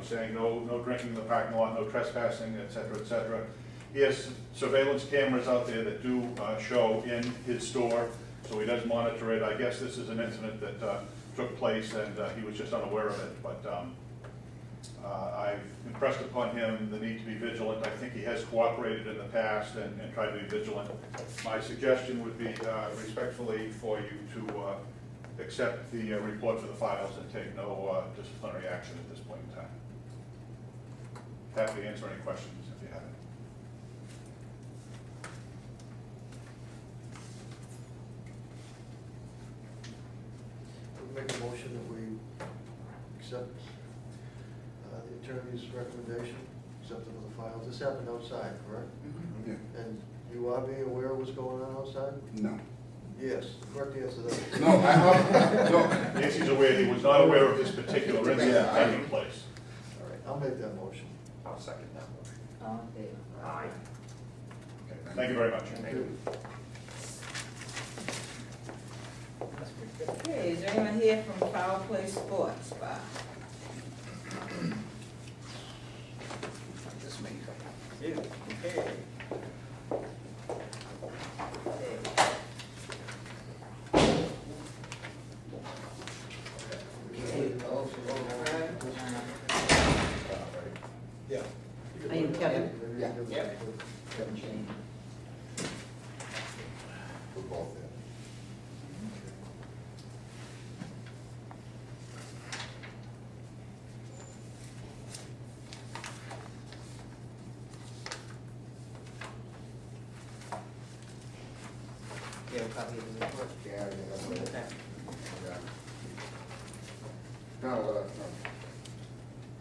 Speaker 12: saying no drinking in the parking lot, no trespassing, et cetera, et cetera. He has surveillance cameras out there that do show in his store, so he does monitor it. I guess this is an incident that took place and he was just unaware of it, but I've impressed upon him the need to be vigilant. I think he has cooperated in the past and tried to be vigilant. My suggestion would be respectfully for you to accept the report for the files and take no disciplinary action at this point in time. Happy to answer any questions if you have any.
Speaker 3: We'll make a motion that we accept the attorney's recommendation, accept it for the files. This happened outside, correct?
Speaker 2: Yeah.
Speaker 3: And you are being aware of what's going on outside?
Speaker 2: No.
Speaker 3: Yes, the correct answer to that.
Speaker 2: No,
Speaker 12: Nancy's aware, he was not aware of this particular incident
Speaker 2: Yeah,
Speaker 12: taking place.
Speaker 3: All right, I'll make that motion.
Speaker 8: I'll second that motion.
Speaker 1: All in favor?
Speaker 8: Aye.
Speaker 12: Okay, thank you very much.
Speaker 3: Thank you.
Speaker 1: Okay, is there anyone here from Foul Play Sports Bar?
Speaker 6: Just me.
Speaker 1: You, okay.
Speaker 6: Yeah.
Speaker 11: Are you Kevin?
Speaker 6: Yeah.
Speaker 1: Yep.
Speaker 6: Kevin Shane.
Speaker 5: We're both there.
Speaker 1: You have a copy of the report?
Speaker 5: Yeah, that's right.
Speaker 1: Okay.
Speaker 5: Yeah. No,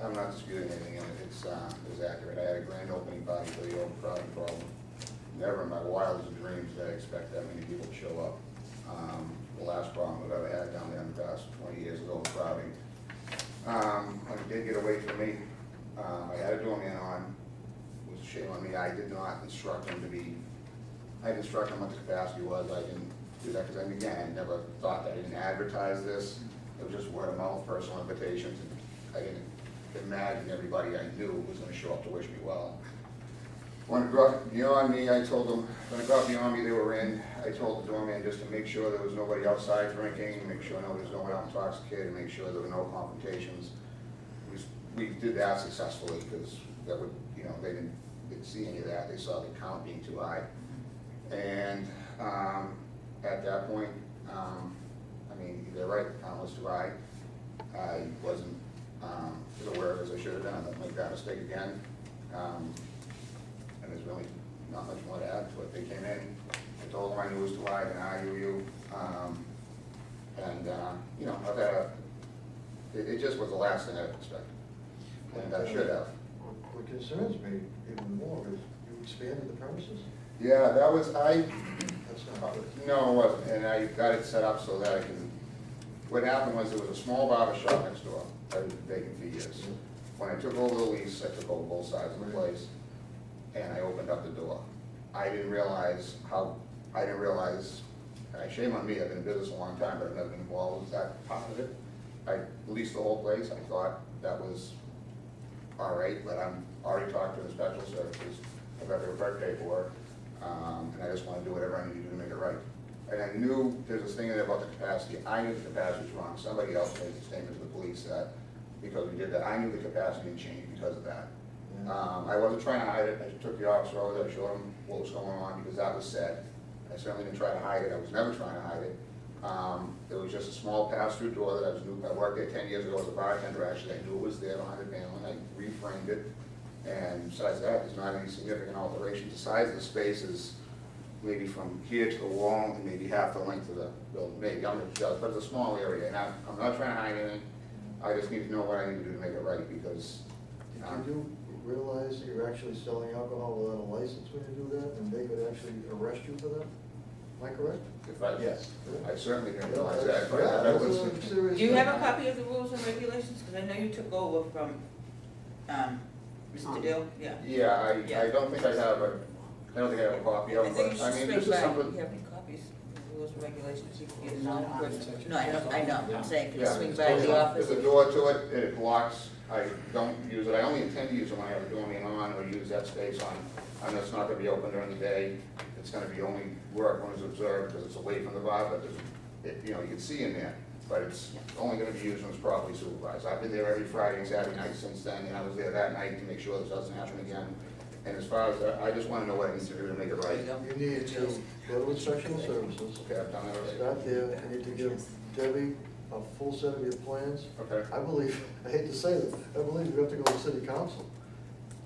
Speaker 5: I'm not disputing anything in it. It's accurate. I had a grand opening party for the overcrowding problem. Never in my wildest dreams did I expect that many people to show up. The last problem I've ever had down there in the past 20 years ago, crowding. When it did get away from me, I had a doorman on. It was a shame on me. I did not instruct him to be, I instructed him what the capacity was. I didn't do that because, again, I never thought that. I didn't advertise this. It was just word of mouth, personal invitations. I didn't imagine everybody I knew was going to show up to wish me well. When it got beyond me, I told them, when it got beyond me, they were in. I told the doorman just to make sure there was nobody outside drinking, make sure nobody was going out intoxicated, make sure there were no confrontations. We did that successfully because that would, they didn't see any of that. They saw the count being too high. And at that point, they're right, the count was too high. I wasn't as aware as I should have been. I won't make that mistake again. And there's really not much more to add to it. They came in, I told them I knew it was too high, I didn't argue you. I've had it just was the last thing I expected. And I should have.
Speaker 3: What concerns me even more is you expanded the premises?
Speaker 5: Yeah, that was,
Speaker 3: That's not good.
Speaker 5: no, it wasn't. And I got it set up so that I can, what happened was there was a small barber shop next door. I've been vacant for years. When I took over the lease, I took over both sides of the place, and I opened up the door. I didn't realize, shame on me, I've been in business a long time, but I've never been involved with that part of it. I leased the whole place, I thought that was all right, but I'm already talked to the special services, I've got their correct paperwork, and I just want to do whatever I need to do to make it right. And I knew there's this thing in there about the capacity. I knew the capacity was wrong. Somebody else made the statement to the police that because we did that, I knew the capacity had changed because of that. I wasn't trying to hide it. I took the officer over there, showed him what was going on because that was said. I certainly didn't try to hide it. I was never trying to hide it. It was just a small pass-through door that I was new, I worked there 10 years ago as a bartender, actually, I knew it was there behind the paneling, I reframed it. And besides that, there's not any significant alterations. The size of the space is maybe from here to the wall, and maybe half the length of the building, maybe, I'm gonna judge, but it's a small area, and I'm not trying to hide anything. I just need to know what I need to do to make it right, because,
Speaker 3: Did you realize that you're actually selling alcohol without a license when you do that, and they could actually arrest you for that? Am I correct?
Speaker 5: if I, yes, I certainly didn't
Speaker 3: Yeah,
Speaker 5: realize that.
Speaker 3: that's-
Speaker 5: but
Speaker 3: yeah,
Speaker 5: that
Speaker 3: that's
Speaker 5: was-
Speaker 3: a serious
Speaker 1: Do you
Speaker 3: thing.
Speaker 1: have a copy of the rules and regulations? Because I know you took over from, Mr. Dill, yeah.
Speaker 5: Yeah,
Speaker 1: Yeah.
Speaker 5: I don't think I have I don't think I have a copy of
Speaker 1: I
Speaker 5: it,
Speaker 1: think you
Speaker 5: but I
Speaker 1: should
Speaker 5: mean,
Speaker 1: swing
Speaker 5: this is
Speaker 1: by,
Speaker 5: something.
Speaker 1: you have any copies of the rules and regulations, you can get it
Speaker 11: Not
Speaker 1: on.
Speaker 11: on
Speaker 1: person.
Speaker 11: it.
Speaker 1: No, I know, I'm saying, can you
Speaker 5: Yeah,
Speaker 1: swing
Speaker 5: it's
Speaker 1: by the
Speaker 5: closed.
Speaker 1: office?
Speaker 5: There's a door to it, and it locks. I don't use it. I only intend to use it when I have a doorman on or use that space on. And it's not gonna be open during the day. It's gonna be only work when it's observed, because it's away from the bar, but you know, you can see in there. But it's only gonna be used when it's properly supervised. I've been there every Friday and Saturday night since then, and I was there that night to make sure this doesn't happen again. And as far as, I just wanna know what I need to do to make it
Speaker 1: There you
Speaker 5: right.
Speaker 1: go.
Speaker 3: You need to go to inspectional services,
Speaker 5: Okay, I've done that already.
Speaker 3: start there, you need to give Debbie a full set of your plans.
Speaker 5: Okay.
Speaker 3: I believe, I hate to say this, I believe you have to go to city council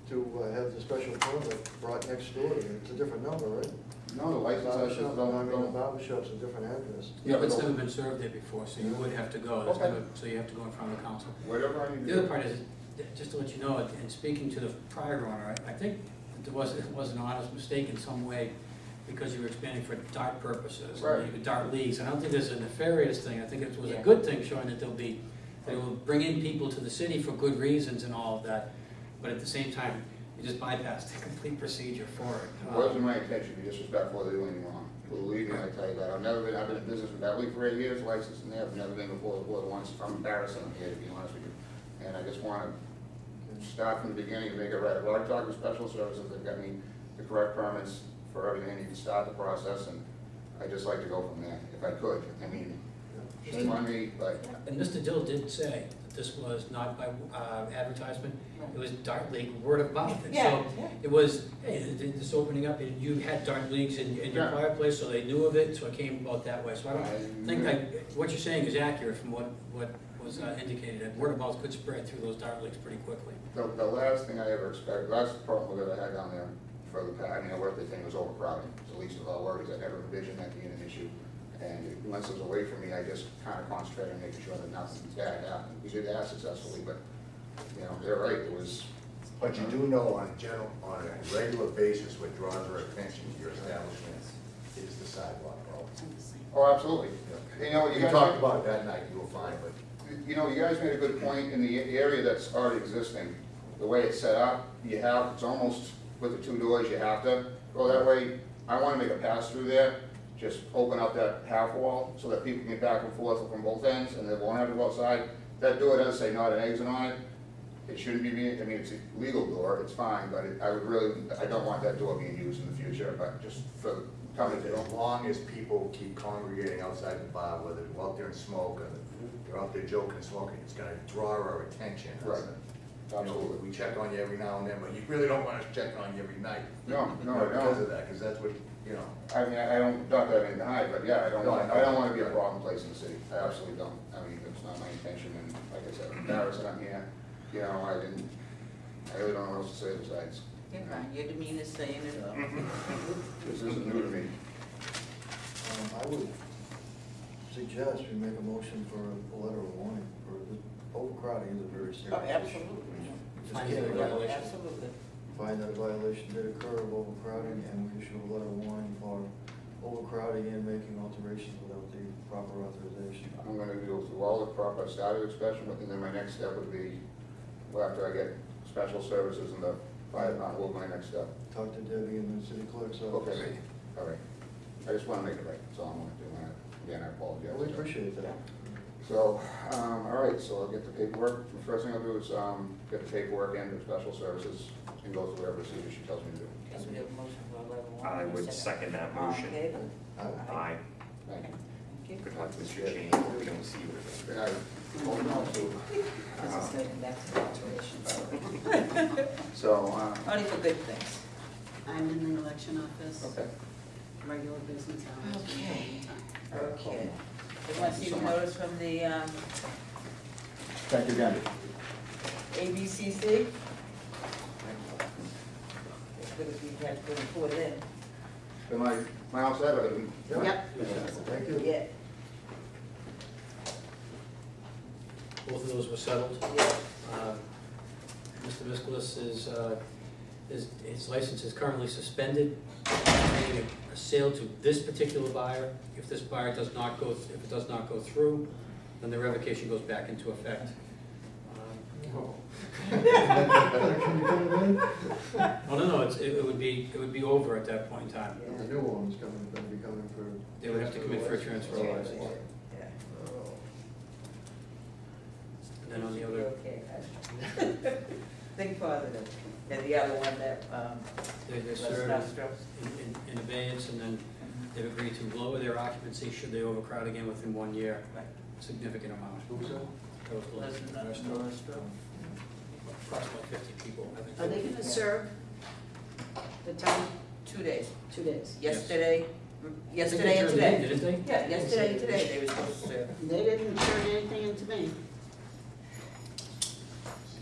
Speaker 3: to have the special permit brought next door to you. It's a different number, right?
Speaker 5: No, the license
Speaker 3: Barber
Speaker 5: says
Speaker 3: shop, I mean, the barber shop's a different address.
Speaker 7: Yeah, but it's never been served there before, so you would have to go, That's
Speaker 5: Okay.
Speaker 7: never- so you have to go in front of the council.
Speaker 5: Whatever I need to
Speaker 7: The
Speaker 5: do.
Speaker 7: other part is, just to let you know, and speaking to the prior owner, I think it was an honest mistake in some way, because you were expanding for dart purposes,
Speaker 5: Right.
Speaker 7: dart leagues, I don't think there's a nefarious thing, I think it was a
Speaker 1: Yeah.
Speaker 7: good thing, showing that they will bring in people to the city for good reasons and all of that, but at the same time, you just bypassed the complete procedure for it.
Speaker 5: It wasn't my intention to be disrespectful or do anything wrong. Believe me, I tell you that. I've been in business with Beverly for 8 years, licensed in there. I've never been before the board once. I'm embarrassed I'm here, to be honest with you. And I just want to start from the beginning and make it right. I've already talked with special services. They've got me the correct permits for everything. You can start the process, and I'd just like to go from there, if I could. I mean, shame on me, but
Speaker 7: And Mr. Dill did say that this was not by advertisement, it was Dart League word of mouth. And
Speaker 1: Yeah,
Speaker 7: so
Speaker 1: yeah.
Speaker 7: it was, hey, this opening up, and you had Dart Leagues in your
Speaker 5: Yeah.
Speaker 7: fireplace, so they knew of it, so it came about that way. So I don't think what you're saying is accurate from what was indicated, that word of mouth could spread through those Dart Leagues pretty quickly.
Speaker 5: the last thing I ever expected, last problem we ever had down there for the past, I mean, I worked the thing was overcrowding. It's the least of our worries. I never envisioned that being an issue. And once it was away from me, I just kind of concentrated on making sure that nothing bad happened. We did that successfully, but, you know, they're right, it was. But you do know on a regular basis, what draws our attention to your establishment is the sidewalk problem. Oh, absolutely. You know, you talked about it that night, you were fine, but. You know, you guys made a good point in the area that's already existing. The way it's set up, it's almost with the two doors, you have to go that way. I want to make a pass through there, just open up that half wall so that people can get back and forth from both ends and they won't have to go outside. That door does say not an exit on it. It shouldn't be, I mean, it's a legal door, it's fine, but I don't want that door being used in the future, but just for coming to.
Speaker 13: As long as people keep congregating outside the bar, whether they go out there and smoke, or they're out there joking and smoking, it's gonna draw our attention.
Speaker 5: Right.
Speaker 13: You know, we check on you every now and then, but you really don't want us checking on you every night.
Speaker 5: No, I
Speaker 13: Because
Speaker 5: don't.
Speaker 13: of that, because that's what, you know.
Speaker 5: I mean, I don't, not that I mean to hide, but yeah, I don't
Speaker 13: No,
Speaker 5: want,
Speaker 13: I know.
Speaker 5: I don't want to be a problem place in the city. I absolutely don't. I mean, it's not my intention, and like I said, I'm embarrassed that I'm here. You know, I really don't know what else to say besides.
Speaker 1: You're fine, your demeanor's saying it all.
Speaker 5: This isn't new to me.
Speaker 3: I would suggest we make a motion for a letter of warning, for the overcrowding is a very serious
Speaker 1: Oh,
Speaker 3: issue.
Speaker 1: absolutely.
Speaker 3: Just
Speaker 7: Find
Speaker 3: can't
Speaker 7: it a
Speaker 3: let-
Speaker 7: violation.
Speaker 1: Absolutely.
Speaker 3: Find that a violation did occur of overcrowding, and we issue a letter of warning for overcrowding and making alterations without the proper authorization.
Speaker 5: I'm gonna go through all the proper, I started inspection, but then my next step would be, well, after I get special services and the fire department, what my next step?
Speaker 3: Talk to Debbie in the city clerk's office.
Speaker 5: Okay, all right. I just wanna make it right, that's all I wanna do. And again, I apologize.
Speaker 3: Yeah, we appreciate that.
Speaker 5: So, all right, so I'll get the paperwork. The first thing I'll do is, get the paperwork in to special services and go through whatever procedure she tells me to do.
Speaker 1: Guess we have a motion for a letter of warning.
Speaker 8: I would second that
Speaker 1: All in
Speaker 8: motion.
Speaker 1: favor?
Speaker 8: Aye.
Speaker 5: Thank you.
Speaker 1: Thank you.
Speaker 8: Good luck, Mr. Cheney. We don't see you again.
Speaker 5: Good night. Hold on to.
Speaker 1: This is getting back to the alterations.
Speaker 5: So,
Speaker 1: Only for good things.
Speaker 11: I'm in the election office,
Speaker 5: okay.
Speaker 11: regular business hours.
Speaker 1: Okay. Okay. You want to see the notice from the
Speaker 5: Thank you again.
Speaker 1: ABCC? As good as we had to report in.
Speaker 5: Am I outside or?
Speaker 11: Yep.
Speaker 3: Thank you.
Speaker 1: Yeah.
Speaker 7: Both of those were settled.
Speaker 1: Yeah.
Speaker 7: Mr. Miskelis his license is currently suspended, pending a sale to this particular buyer. If this buyer does not go, if it does not go through, then the revocation goes back into effect. Oh, no, it would be over at that point in time.
Speaker 3: The new one's coming, gonna be coming for.
Speaker 7: They would have to come in for a transfer license.
Speaker 1: Yeah.
Speaker 7: And then on the other,
Speaker 1: Okay. Think positive. And the other one that,
Speaker 7: they're served in abeyance, and then they've agreed to lower their occupancy should they overcrowd again within 1 year.
Speaker 1: Right.
Speaker 3: Who's
Speaker 7: Significant amount.
Speaker 3: that?
Speaker 7: That was the restaurant. Approximately 50 people, I think.
Speaker 11: Are they gonna serve the town
Speaker 1: 2 days.
Speaker 11: 2 days?
Speaker 1: Yesterday
Speaker 7: I think
Speaker 1: and
Speaker 7: they turned it in,
Speaker 1: today.
Speaker 7: didn't they?
Speaker 1: Yeah, yesterday and today they were supposed to serve.
Speaker 11: They didn't turn anything into me.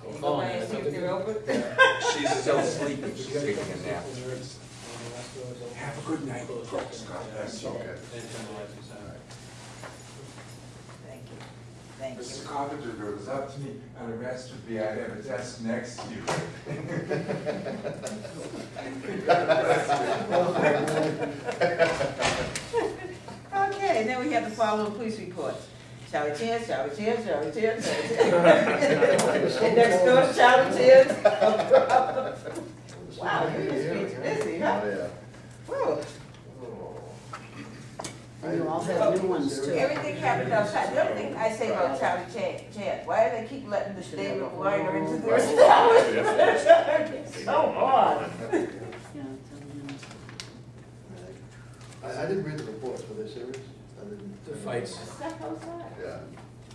Speaker 1: Can you go by and see if they're open?
Speaker 2: She's still sleeping, she's taking a nap. Have a good night, folks. God bless you.
Speaker 5: Okay.
Speaker 1: Thank you. Thank you.
Speaker 2: Mr. Carpenter, if it was up to me, and the rest would be, I'd have a desk next to you.
Speaker 1: Okay, and then we have the following police reports. Charlie Chan, Charlie Chan, Charlie Chan, Charlie Chan. And next door to Charlie Chan. Wow, you must be busy, huh?
Speaker 5: Oh, yeah.
Speaker 1: Whoa.
Speaker 11: And you all have new ones too.
Speaker 1: Everything happened outside. The other thing I say about Charlie Chan, why do they keep letting the David Weiner into their establishment? It's so odd.
Speaker 11: Yeah, tell them.
Speaker 3: I didn't read the reports, were they serious? I didn't.
Speaker 7: The fights.
Speaker 1: Stuff outside.
Speaker 5: Yeah.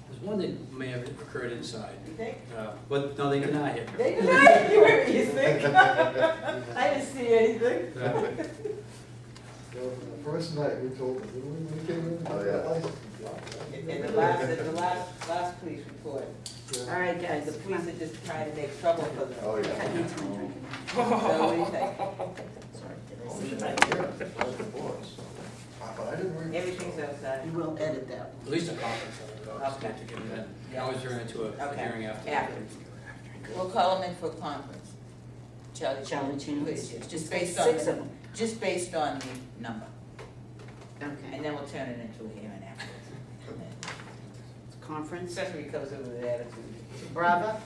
Speaker 7: There's one that may have occurred inside,
Speaker 1: You think?
Speaker 7: but no, they deny it.
Speaker 1: They denied you, you think? I didn't see anything.
Speaker 3: The first night we told them, didn't we, when we came in?
Speaker 5: Oh, yeah.
Speaker 1: In the last police report,
Speaker 11: All right, guys,
Speaker 1: the police are just trying to make trouble for them.
Speaker 5: Oh, yeah.
Speaker 11: I need some drinking.
Speaker 1: So what do you think?
Speaker 11: Sorry, did I say that?
Speaker 3: Yeah, those reports. But I didn't read.
Speaker 1: Everything's outside.
Speaker 11: We will edit that.
Speaker 7: At least a conference, I think, to give them that. I always turn into a
Speaker 1: Okay.
Speaker 7: hearing after.
Speaker 1: After. We'll call them in for a conference. Charlie
Speaker 11: Chan.
Speaker 1: Please, it's just
Speaker 11: There's
Speaker 1: based on,
Speaker 11: 6 of them.
Speaker 1: just based on the number.
Speaker 11: Okay.
Speaker 1: And then we'll turn it into a hearing afterwards.
Speaker 11: Conference.
Speaker 1: Especially because of the attitude.
Speaker 11: Brava.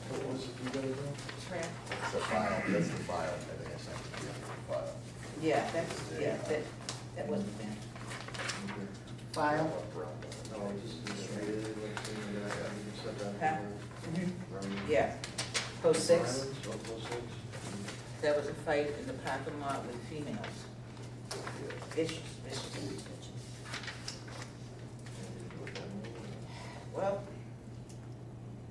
Speaker 3: What was it you guys done?
Speaker 1: Trent?
Speaker 5: That's the file, that's the file, I think I sent it to you, the file.
Speaker 1: Yeah, that wasn't bad.
Speaker 3: Okay.
Speaker 11: File.
Speaker 3: No, I just read it, like, you said that.
Speaker 1: Huh?
Speaker 3: Remember?
Speaker 1: Yeah,
Speaker 11: Post 6.
Speaker 3: Violence, or post 6?
Speaker 1: there was a fight in the parking lot with females. Vicious. Well,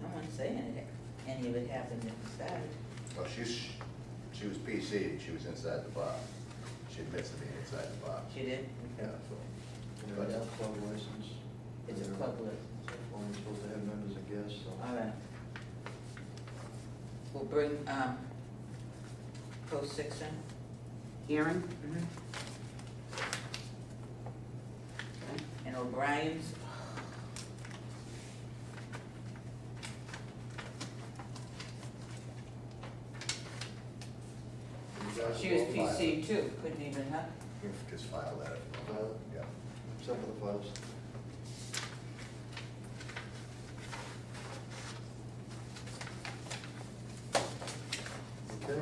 Speaker 1: no one's saying any of it happened inside.
Speaker 5: Oh, she was PC, she was inside the bar. She admits to being inside the bar.
Speaker 1: She did?
Speaker 5: Yeah.
Speaker 3: Yeah, we have club license.
Speaker 1: It's a
Speaker 3: They're
Speaker 1: club license.
Speaker 3: Only supposed to have members and guests, so.
Speaker 1: All right. We'll bring, post 6 in.
Speaker 11: Aaron.
Speaker 1: And O'Brien's.
Speaker 3: You guys
Speaker 1: She was
Speaker 3: will file
Speaker 1: PC too, couldn't even, huh?
Speaker 5: You just file that.
Speaker 3: File it?
Speaker 5: Yeah.
Speaker 3: Except for the files. Okay.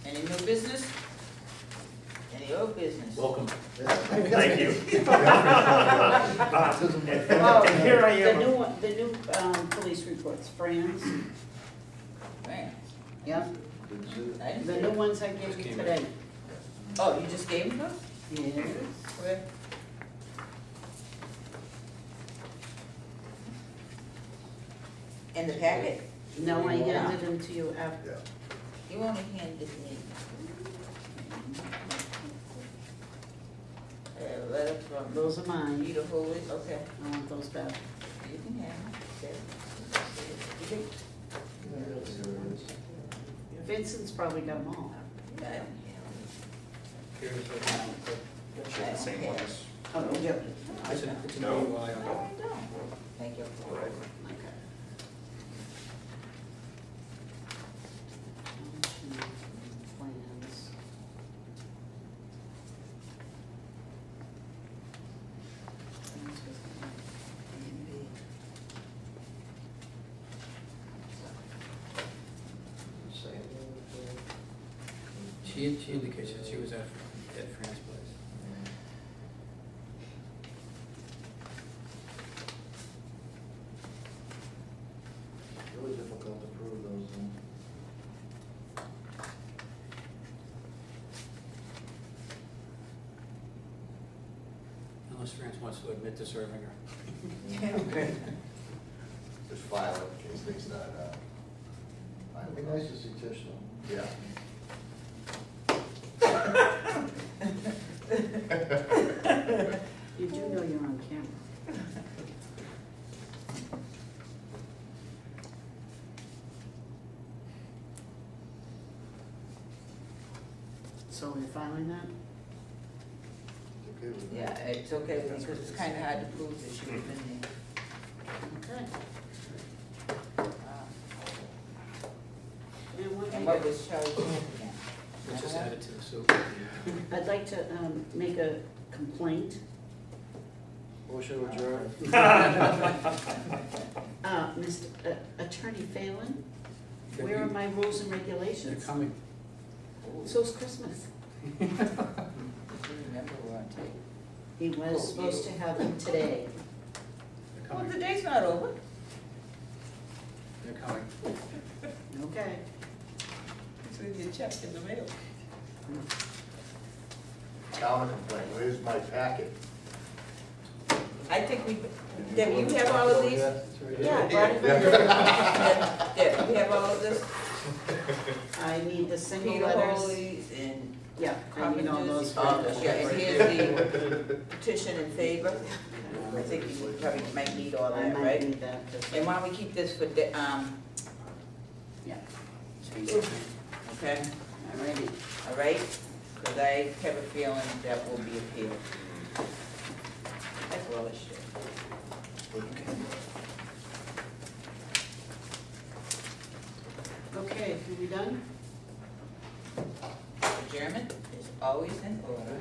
Speaker 1: Any new business? Any old business?
Speaker 7: Welcome.
Speaker 8: Thank you.
Speaker 11: Oh,
Speaker 8: Here I am.
Speaker 11: The new police reports, Fran's,
Speaker 1: Man,
Speaker 11: yep,
Speaker 3: Didn't see it.
Speaker 1: I didn't
Speaker 11: the
Speaker 1: see
Speaker 11: new
Speaker 1: it.
Speaker 11: ones I gave you today.
Speaker 1: Oh, you just gave them to us?
Speaker 11: Yes.
Speaker 1: Where? In the packet?
Speaker 11: No, I handed them to you after.
Speaker 5: Yeah.
Speaker 1: You only handed me. from
Speaker 11: Those are mine.
Speaker 1: Peter Holy, okay.
Speaker 11: I want those back.
Speaker 1: You can have them. Okay.
Speaker 11: Vincent's probably got them all.
Speaker 1: Yeah.
Speaker 7: Here's the,
Speaker 8: Share the same ones.
Speaker 11: Oh, yeah.
Speaker 7: it's a
Speaker 8: No.
Speaker 7: new,
Speaker 1: No, I don't. Thank you.
Speaker 11: Okay. Plans.
Speaker 7: she indicates that she was at Fran's place.
Speaker 3: Really difficult to prove those,
Speaker 7: Unless France wants to admit to serving her.
Speaker 13: Just file it in case things not,
Speaker 3: It'd be nice to see Tish though.
Speaker 13: yeah.
Speaker 11: You do know you're on camera. So we're filing that?
Speaker 3: Okay with that?
Speaker 1: Yeah, it's okay because it's kind of hard to prove that she would have been there.
Speaker 11: Okay.
Speaker 1: And what was charged again?
Speaker 7: Let's just add it to the soup.
Speaker 11: I'd like to make a complaint.
Speaker 3: Motion adjourned.
Speaker 11: Mr. Attorney Phelan, where are my rules and
Speaker 7: They're
Speaker 11: regulations?
Speaker 7: coming.
Speaker 11: So's Christmas.
Speaker 1: Remember, we're on tape.
Speaker 11: He was supposed to have them today.
Speaker 7: They're
Speaker 1: Well, the
Speaker 7: coming.
Speaker 1: day's not over.
Speaker 7: They're coming.
Speaker 11: Okay.
Speaker 1: It's with your check in the mail.
Speaker 13: Counter complaint, where's my packet?
Speaker 1: I think we, Debbie, you have all of these?
Speaker 11: Yeah, I brought it back.
Speaker 1: Debbie, you have all of this?
Speaker 11: I need the single
Speaker 1: Peter
Speaker 11: letters.
Speaker 1: Holy's and
Speaker 11: Yeah, I need all those.
Speaker 1: Carpenter's. Yeah, and here's the petition in favor. I think you probably might need all
Speaker 11: I
Speaker 1: that,
Speaker 11: might
Speaker 1: right?
Speaker 11: need that, 'cause-
Speaker 1: And why don't we keep this for,
Speaker 11: yeah.
Speaker 1: okay,
Speaker 11: Alrighty.
Speaker 1: all right? Because I have a feeling that will be appealed. As well as should.
Speaker 11: Okay, are we done?
Speaker 1: Adjournment is always in order.